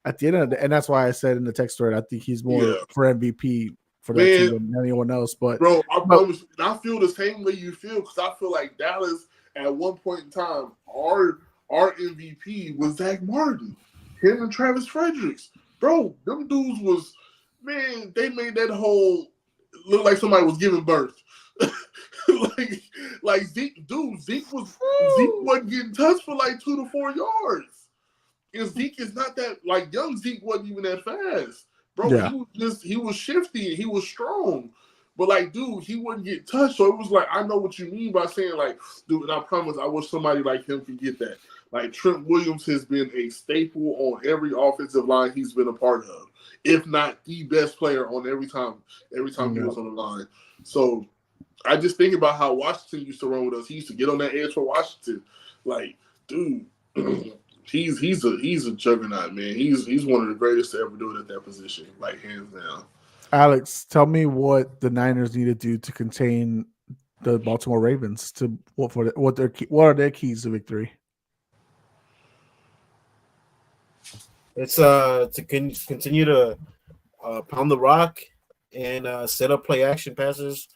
at the end of and that's why I said in the text thread, I think he's more Yeah. for MVP for that Man, team than anyone else. But bro, I promise you, and I feel the same way you feel because I feel like Dallas at one point in time, our MVP was Zach Martin, him and Travis Fredericks. Bro, them dudes was, man, they made that whole look like somebody was giving birth. like Zeke wasn't getting touched for like 2 to 4 yards. And Zeke is not that, like, young Zeke wasn't even that fast. Bro, Yeah. he was shifty and he was strong. But, like, dude, he wouldn't get touched. So it was like, I know what you mean by saying, like, dude, and I promise I wish somebody like him could get that. Like, Trent Williams has been a staple on every offensive line he's been a part of, if not the best player on every time he was on the line. So I just think about how Washington used to run with us. He used to get on that edge for Washington. Like, dude, he's a juggernaut, man. He's one of the greatest to ever do it at that position, like, hands down. Alex, tell me what the Niners need to do to contain the Baltimore Ravens. To what are their keys to victory? It's to continue to pound the rock and set up play action passes.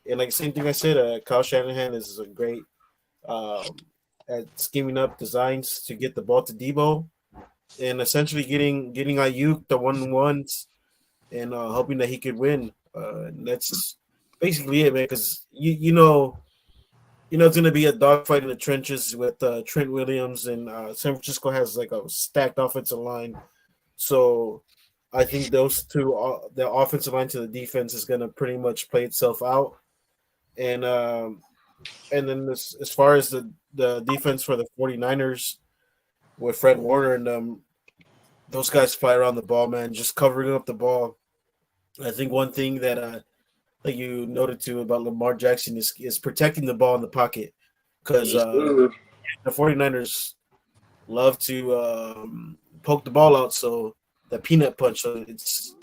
And like the same thing I said, Kyle Shanahan is a great at scheming up designs to get the ball to Debo and essentially getting Ayuk the 1-on-1s and hoping that he could win. And that's basically it, man. Because you know it's going to be a dogfight in the trenches with Trent Williams, and San Francisco has like a stacked offensive line. So I think those two, the offensive line to the defense, is going to pretty much play itself out. And then as far as the defense for the 49ers with Fred Warner and those guys fly around the ball, man, just covering up the ball. I think one thing that you noted too about Lamar Jackson is protecting the ball in the pocket because the 49ers love to poke the ball out, so the peanut punch. So it's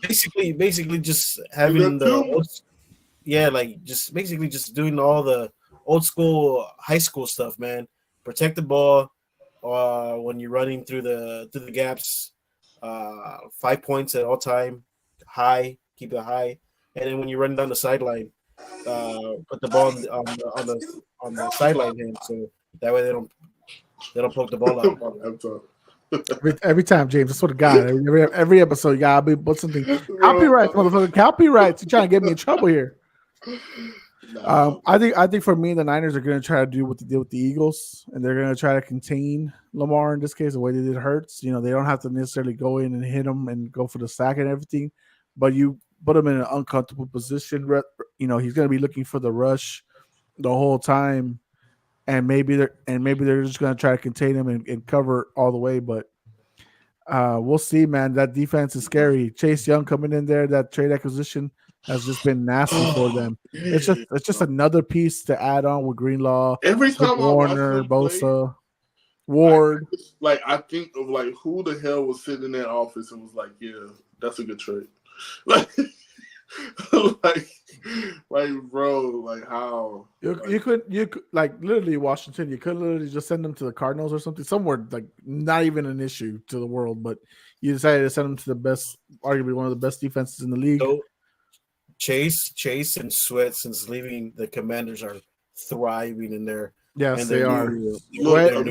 basically just having just doing all the old school high school stuff, man. Protect the ball when you're running through the gaps. 5 points at all time, keep it high. And then when you run down the sideline, put the ball on the sideline hand, so that way they don't poke the ball out. Every time, James, I swear to God, every episode, you gotta put something. Copyrights, motherfucker, copyrights. You're trying to get me in trouble here. I think for me, the Niners are going to try to do what they did with the Eagles, and they're going to try to contain Lamar in this case the way they did Hurts. You know, they don't have to necessarily go in and hit him and go for the sack and everything, but you put him in an uncomfortable position. You know, he's going to be looking for the rush the whole time, and maybe they're just going to try to contain him and cover all the way. But we'll see, man. That defense is scary. Chase Young coming in there, that trade acquisition has just been nasty for them. It's just another piece to add on with Greenlaw, every time Warner, Bosa, Ward. I think of like who the hell was sitting in that office and was like, yeah, that's a good trade. Like bro, like how you could like literally Washington, you could literally just send them to the Cardinals or something, somewhere like not even an issue to the world, but you decided to send them to the best, arguably one of the best defenses in the league. So, Chase and Sweat, since leaving the Commanders, are thriving in there. Yes, they are.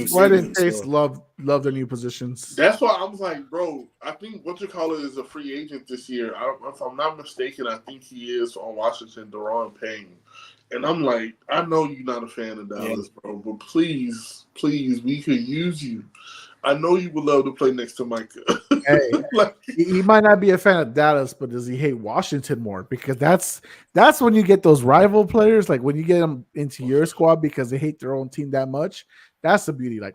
Sweat and Chase love their new positions. That's why I was like, bro, I think is a free agent this year. If I'm not mistaken, I think he is on Washington, Deron Payne. And I'm like, I know you're not a fan of Dallas, bro, but please, we could use you. I know you would love to play next to Micah. Hey, he might not be a fan of Dallas, but does he hate Washington more? Because that's when you get those rival players, like when you get them into your squad because they hate their own team that much. That's the beauty. Like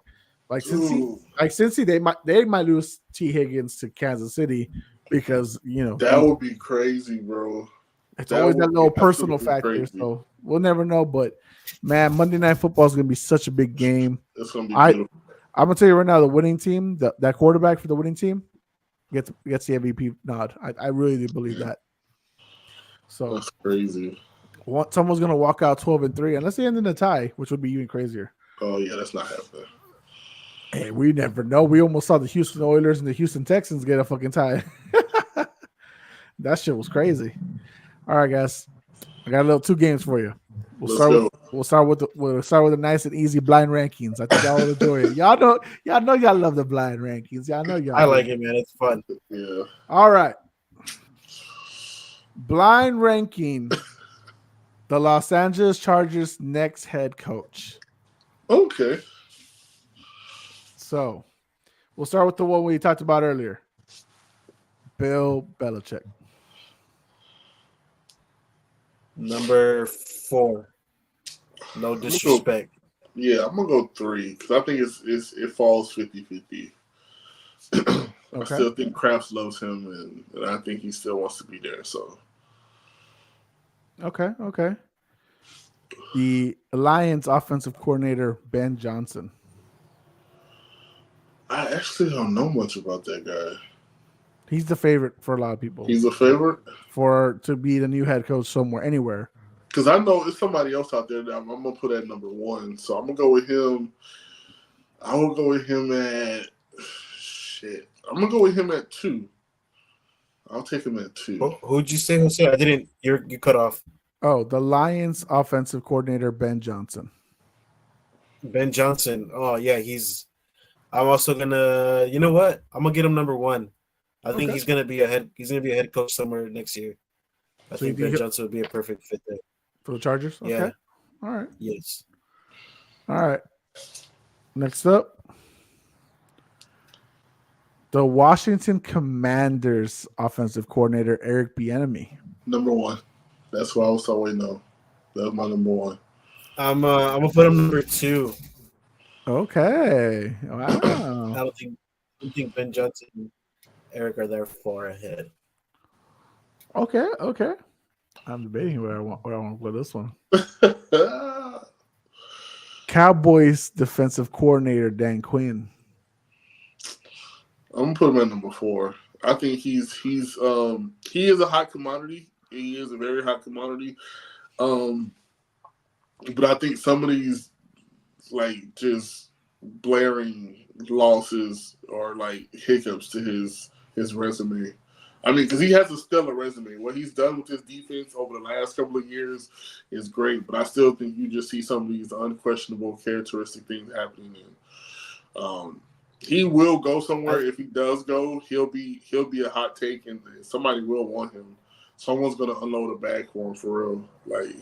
Cincy, they might lose T. Higgins to Kansas City because that would be crazy, bro. It's always that little personal factor, crazy. So we'll never know. But man, Monday Night Football is gonna be such a big game. It's gonna be beautiful. I'm gonna tell you right now, the winning team, that quarterback for the winning team, gets the MVP nod. I really do believe that. So that's crazy. someone's gonna walk out 12-3, unless they end in a tie, which would be even crazier. Oh yeah, that's not happening. Hey, we never know. We almost saw the Houston Oilers and the Houston Texans get a fucking tie. That shit was crazy. All right, guys, I got a little 2 games for you. Let's go. We'll start with the nice and easy blind rankings. I think y'all will enjoy it. Y'all know y'all love the blind rankings. Y'all know y'all. I like it, man. It's fun. Yeah. All right. Blind ranking the Los Angeles Chargers' next head coach. Okay. So we'll start with the one we talked about earlier. Bill Belichick. Number 4. No disrespect. Yeah, I'm gonna go 3 because I think it falls 50-50. Okay. I still think Kraft loves him, and I think he still wants to be there. So. Okay. The Lions offensive coordinator, Ben Johnson. I actually don't know much about that guy. He's the favorite for a lot of people. He's a favorite? To be the new head coach somewhere, anywhere. Because I know it's somebody else out there that I'm going to put at number 1. So I'm going to go with him. I will go with him at I'm going to go with him at 2. I'll take him at 2. Who'd you say, Jose? I didn't. You cut off. Oh, the Lions offensive coordinator, Ben Johnson. Ben Johnson. Oh yeah, I'm also gonna. You know what? I'm gonna get him number 1. I think he's gonna be a head coach somewhere next year. I think Ben Johnson would be a perfect fit there for the Chargers. Okay. Yeah. All right. Yes. All right. Next up, the Washington Commanders offensive coordinator, Eric Bieniemy. Number 1. That's what I was always know. That was my number 1. I'm gonna put him number 2. Okay. Wow. I don't think Ben Johnson and Eric are there far ahead. Okay. I'm debating where I want to put this one. Cowboys defensive coordinator, Dan Quinn. I'm gonna put him at number 4. I think he is a hot commodity. He is a very hot commodity. But I think some of these like just blaring losses or like hiccups to his resume. I mean, because he has a stellar resume. What he's done with his defense over the last couple of years is great, but I still think you just see some of these unquestionable characteristic things happening. And he will go somewhere. If he does go, he'll be a hot take, and somebody will want him. Someone's gonna unload a bag for him for real. Like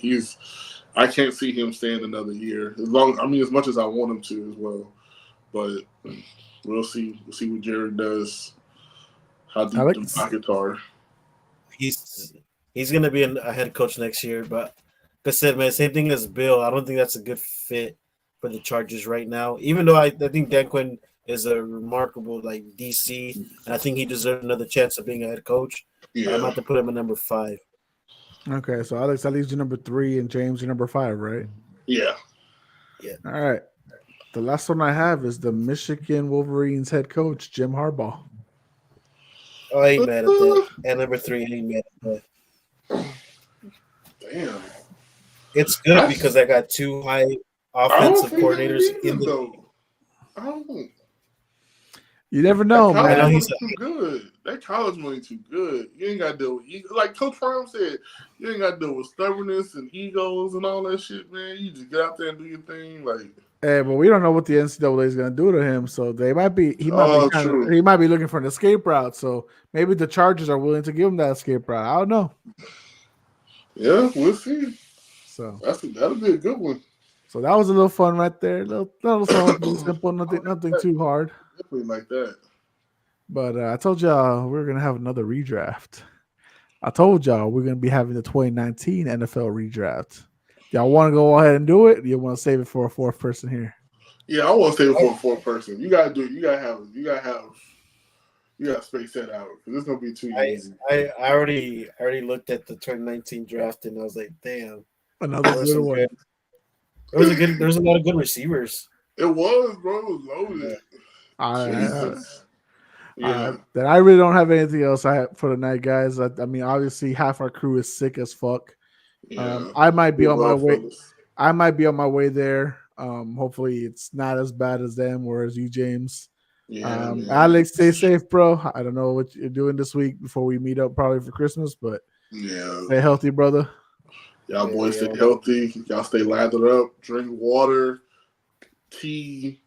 I can't see him staying another year. As much as I want him to as well. But we'll see. We'll see what Jared does. How deep the pockets are. He's gonna be a head coach next year, but like I said, man, same thing as Bill. I don't think that's a good fit for the Chargers right now. Even though I think Dan Quinn is a remarkable DC, and I think he deserves another chance of being a head coach. Yeah. I'm about to put him at number 5. Okay, so Alex, that leaves you number 3, and James, you're number 5, right? Yeah. All right. The last one I have is the Michigan Wolverines head coach, Jim Harbaugh. Oh, I ain't mad at that. And number 3, I ain't mad at that. Damn. It's good because I got 2 high offensive coordinators in I don't. You never know, man. He's too good. That college money too good. You ain't got to deal with like Coach Prime said. You ain't got to deal with stubbornness and egos and all that shit, man. You just get out there and do your thing, Hey, but we don't know what the NCAA is going to do to him, so he might be looking for an escape route. So maybe the Chargers are willing to give him that escape route. I don't know. Yeah, we'll see. So that'll be a good one. So that was a little fun right there. Little something simple, nothing too hard. Definitely like that. But I told y'all we're gonna have another redraft. I told y'all we're gonna be having the 2019 NFL redraft. Y'all want to go ahead and do it? Or you want to save it for a 4th person here? Yeah, I want to save it for a 4th person. You gotta do it. You gotta space that out because it's gonna be too easy. I already looked at the 2019 draft and I was like, damn, another good one. There's a lot of good receivers. It was, bro. It was loaded. Then I really don't have anything else for the night, guys. I mean, obviously, half our crew is sick as fuck. Yeah. I might be on my way. Fellas. I might be on my way there. Hopefully, it's not as bad as them or as you, James. Yeah, Alex, stay safe, bro. I don't know what you're doing this week before we meet up, probably for Christmas, but stay healthy, brother. Y'all boys stay healthy. Y'all stay lathered up. Drink water, tea.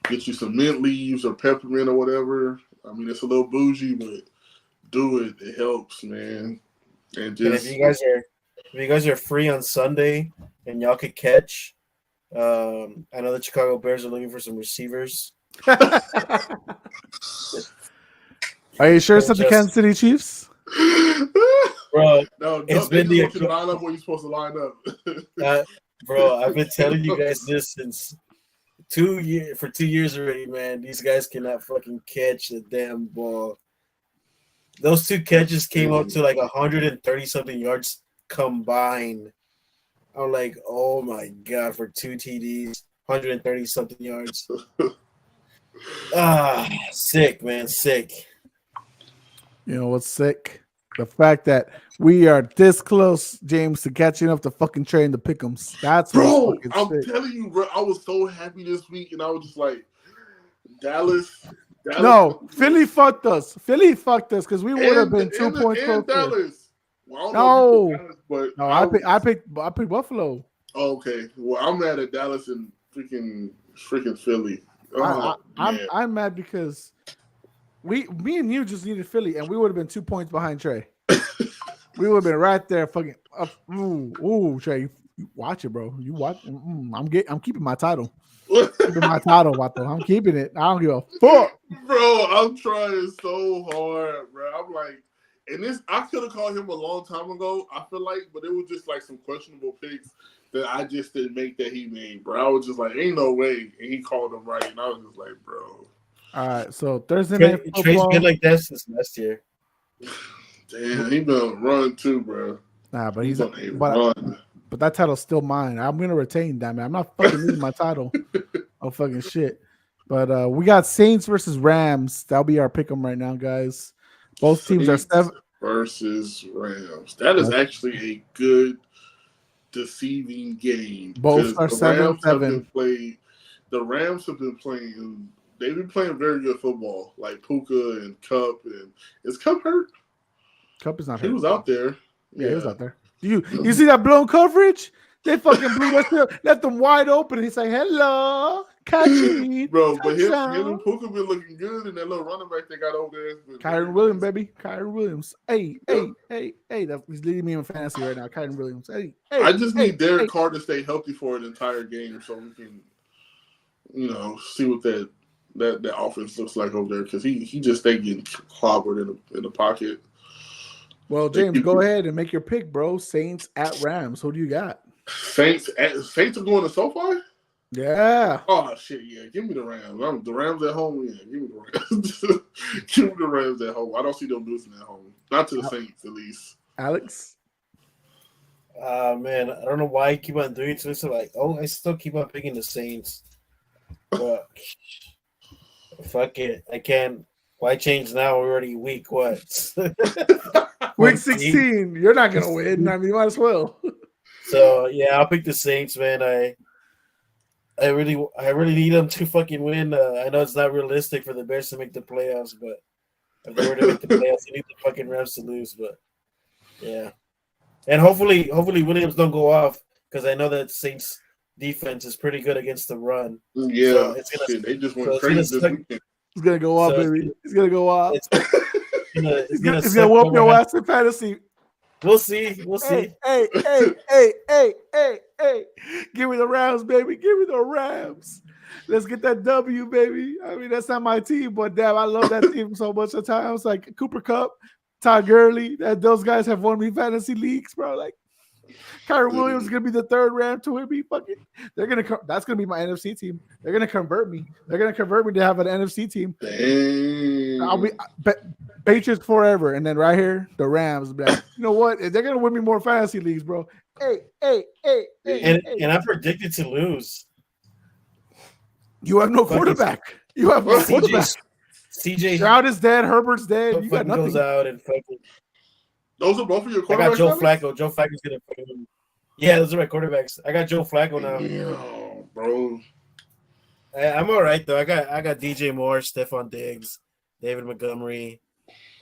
Get you some mint leaves or peppermint or whatever. I mean, it's a little bougie, but do it. It helps, man. And just if you guys are free on Sunday and y'all could catch, I know the Chicago Bears are looking for some receivers. Are you sure it's not the Kansas City Chiefs? Bro, no, it's they been just want you to line up where you're supposed to line up. Bro, I've been telling you guys this since 2 years already, man. These guys cannot fucking catch the damn ball. Those two catches came up to like 130 something yards combined. I'm like, oh my god, for 2 TDs, 130 something yards. Sick, man, sick. You know what's sick? The fact that we are this close, James, to catching up to fucking train the pick'ems. That's bro. I'm sick. Telling you, bro. I was so happy this week, and I was just like, Dallas. No, Philly fucked us. Philly fucked us because we would have been 2 points closer. Dallas. Well, I picked Buffalo. Oh, okay. Well, I'm mad at Dallas and freaking Philly. I'm mad because me and you just needed Philly, and we would have been 2 points behind Trey. We would have been right there, fucking up. Ooh, Trey, watch it, bro. You watch. I'm keeping my title. Keeping my title, Vato. I'm keeping it. I don't give a fuck, bro. I'm trying so hard, bro. I'm like, and this I could have called him a long time ago. I feel like, but it was just like some questionable picks that I just didn't make that he made, bro. I was just like, ain't no way, and he called him right, and I was just like, bro. All right, so Thursday night football. Trey's been like that since last year. Damn, he been run too, bro. Nah, but he's run. But that title's still mine. I'm gonna retain that, man. I'm not fucking losing my title. Oh fucking shit. But we got Saints versus Rams. That'll be our pick'em right now, guys. Both teams are 7 versus Rams. That is actually a good deceiving game. Both are 7-7. The Rams have been playing. They've been playing very good football, like Puka and Cup. And is Cup hurt? Cup is not hurt. He was out there. Yeah, he was out there. You see that blown coverage? They fucking blew that, left them wide open. And he's like, "Hello, catch me, bro." But him and Puka been looking good, and that little running back they got over there. Kyron Williams, baby, Kyron Williams. Hey, he's leading me in fantasy right now. Kyron Williams. Hey, I just need Derek Carr to stay healthy for an entire game, so we can, see what that offense looks like over there, because he just stay getting clobbered in the pocket. Well, James, go ahead and make your pick, bro. Saints at Rams. Who do you got? Saints are going to SoFi? Yeah. Oh, shit, yeah. Give me the Rams. The Rams at home, yeah. Give me the Rams. Give me the Rams at home. I don't see them losing at home. Not to the Saints, at least. Alex? Man, I don't know why I keep on doing this. So I still keep on picking the Saints. But fuck it. I can't. Why change now? We're already week what? Week 16. You're not going to win. I mean, you might as well. So, yeah, I'll pick the Saints, man. I really need them to fucking win. I know it's not realistic for the Bears to make the playoffs, but if they were to make the playoffs, they need the fucking Rams to lose. But, yeah. And hopefully Williams don't go off, because I know that Saints defense is pretty good against the run. Yeah, so they just went crazy this weekend. He's going to go off, baby. He's going to go off. He's going to whoop your ass in fantasy. We'll see. Hey. Give me the Rams, baby. Give me the Rams. Let's get that W, baby. I mean, that's not my team, but damn, I love that team so much at times. Like Cooper Kupp, Todd Gurley, those guys have won me fantasy leagues, bro. Like, Kyron Williams is gonna be the third Ram to win me. Fucking, that's gonna be my NFC team. They're gonna convert me. They're gonna convert me to have an NFC team. Dang. I'll be Patriots forever, and then right here the Rams. Be like, you know what? They're gonna win me more fantasy leagues, bro. Hey. And I'm predicted to lose. You have no quarterback. You have no quarterback. CJ Stroud is dead. Herbert's dead. You got fucking nothing. goes out and fucking. Those are both of your I quarterbacks. got Joe Alex? Flacco. Joe Flacco's gonna. Yeah, those are my quarterbacks. I got Joe Flacco now. Damn, bro. I'm all right though. I got DJ Moore, Stephon Diggs, David Montgomery.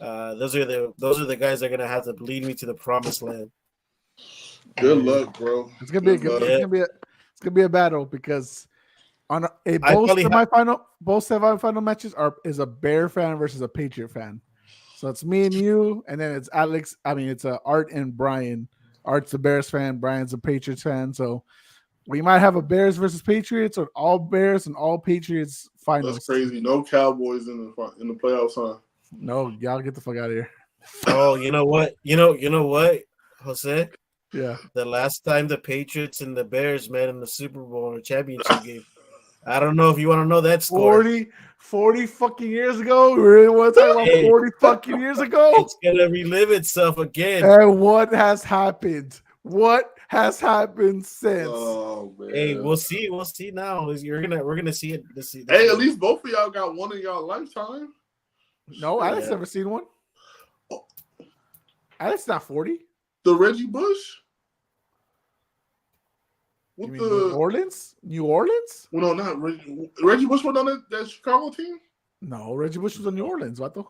Those are the guys that are gonna have to lead me to the promised land. Good luck, bro. It's gonna be it's gonna be a battle because on both semifinal matches is a Bear fan versus a Patriot fan. So it's me and you, and then it's Alex. I mean, it's Art and Brian. Art's a Bears fan, Brian's a Patriots fan. So we might have a Bears versus Patriots, or all Bears and all Patriots finals. That's crazy. No Cowboys in the playoffs, huh? No, y'all get the fuck out of here. Oh, you know what? You know what, Jose? Yeah. The last time the Patriots and the Bears met in the Super Bowl or championship game. I don't know if you want to know that score. 40 fucking years ago? We really want to talk about 40 fucking years ago? It's going to relive itself again. And what has happened? What has happened since? Oh, man. Hey, we'll see. We'll see now. We're gonna see it. Hey, at least both of y'all got one in y'all lifetime. No, Alex never seen one. Alex not 40. The Reggie Bush? You mean New Orleans? New Orleans? Well, no, not Reggie. Reggie Bush was on that Chicago team? No, Reggie Bush was on New Orleans. What the?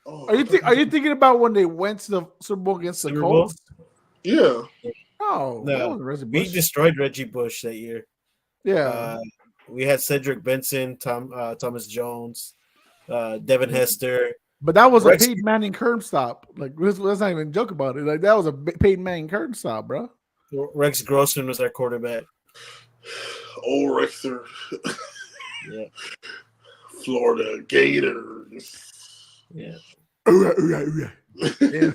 Oh, Are you thinking about when they went to the Super Bowl against the Colts? Yeah. No, that wasn't Reggie Bush. We destroyed Reggie Bush that year. Yeah. We had Cedric Benson, Thomas Jones, Devin Hester. But that was a Peyton Manning curb stop. Like, let's not even joke about it. Like, that was a Peyton Manning curb stop, bro. Rex Grossman was our quarterback. Oh, Rexer. Yeah. Florida Gators. Yeah. Yeah.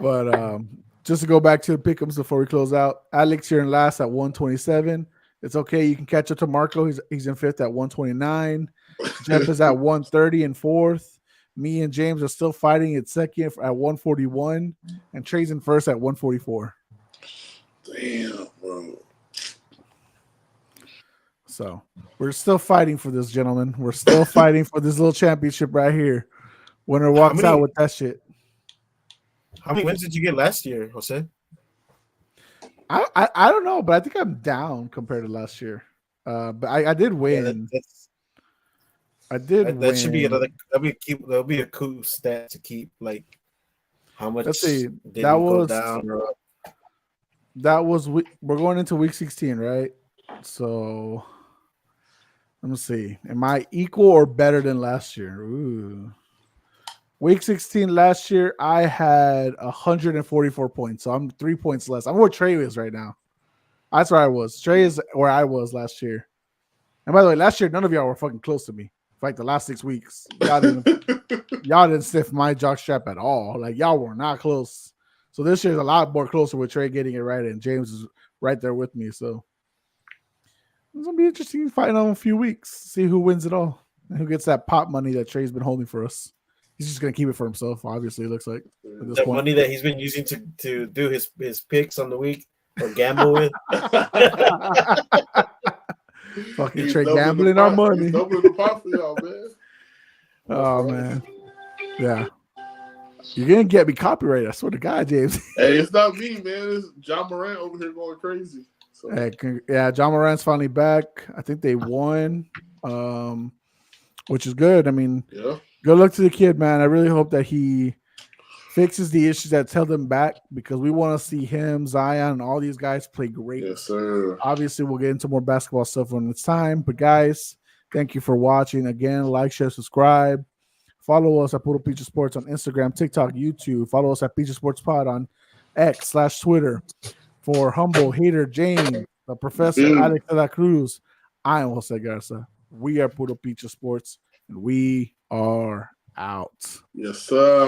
But just to go back to the pick'ems before we close out, Alex, you're in last at 127. It's okay. You can catch up to Marco. He's in fifth at 129. Jeff is at 130 and fourth. Me and James are still fighting at second at 141, and Trey's in first at 144. Damn, bro. So we're still fighting for this, gentlemen. We're still fighting for this little championship right here. Winner walks out with that shit. How many wins did you get last year, Jose? I don't know, but I think I'm down compared to last year. But I did win. I did win. That should be another. That'll be a cool stat to keep. Like how much? Let's see. Did that was go down or up? That was we're going into week 16, right? So let me see. Am I equal or better than last year? Ooh. Week 16 last year, I had 144 points. So I'm 3 points less. I'm where Trey is right now. That's where I was. Trey is where I was last year. And by the way, last year, none of y'all were fucking close to me. Like the last 6 weeks. Y'all didn't sniff my jockstrap at all. Like, y'all were not close. So this year's a lot more closer with Trey getting it right, and James is right there with me. So it's gonna be interesting fighting on a few weeks. See who wins it all and who gets that pot money that Trey's been holding for us. He's just gonna keep it for himself. Obviously, it looks like at this point. Money that he's been using to do his picks on the week or gamble with. Fucking Trey gambling our money. He's doubling the pot for y'all, man. Oh man, yeah. You're gonna get me copyrighted. I swear to God, James. Hey, it's not me, man. It's John Morant over here going crazy. So. Hey, yeah, John Morant's finally back. I think they won, which is good. I mean, yeah. Good luck to the kid, man. I really hope that he fixes the issues that's held him back because we want to see him, Zion, and all these guys play great. Yes, sir. Obviously, we'll get into more basketball stuff when it's time. But, guys, thank you for watching. Again, like, share, subscribe. Follow us at Puro Pinche Sports on Instagram, TikTok, YouTube. Follow us at Pinche Sports Pod on X/Twitter. For Humble Hater James, the Professor Alex de la Cruz, I am Jose Garza. We are Puro Pinche Sports, and we are out. Yes, sir.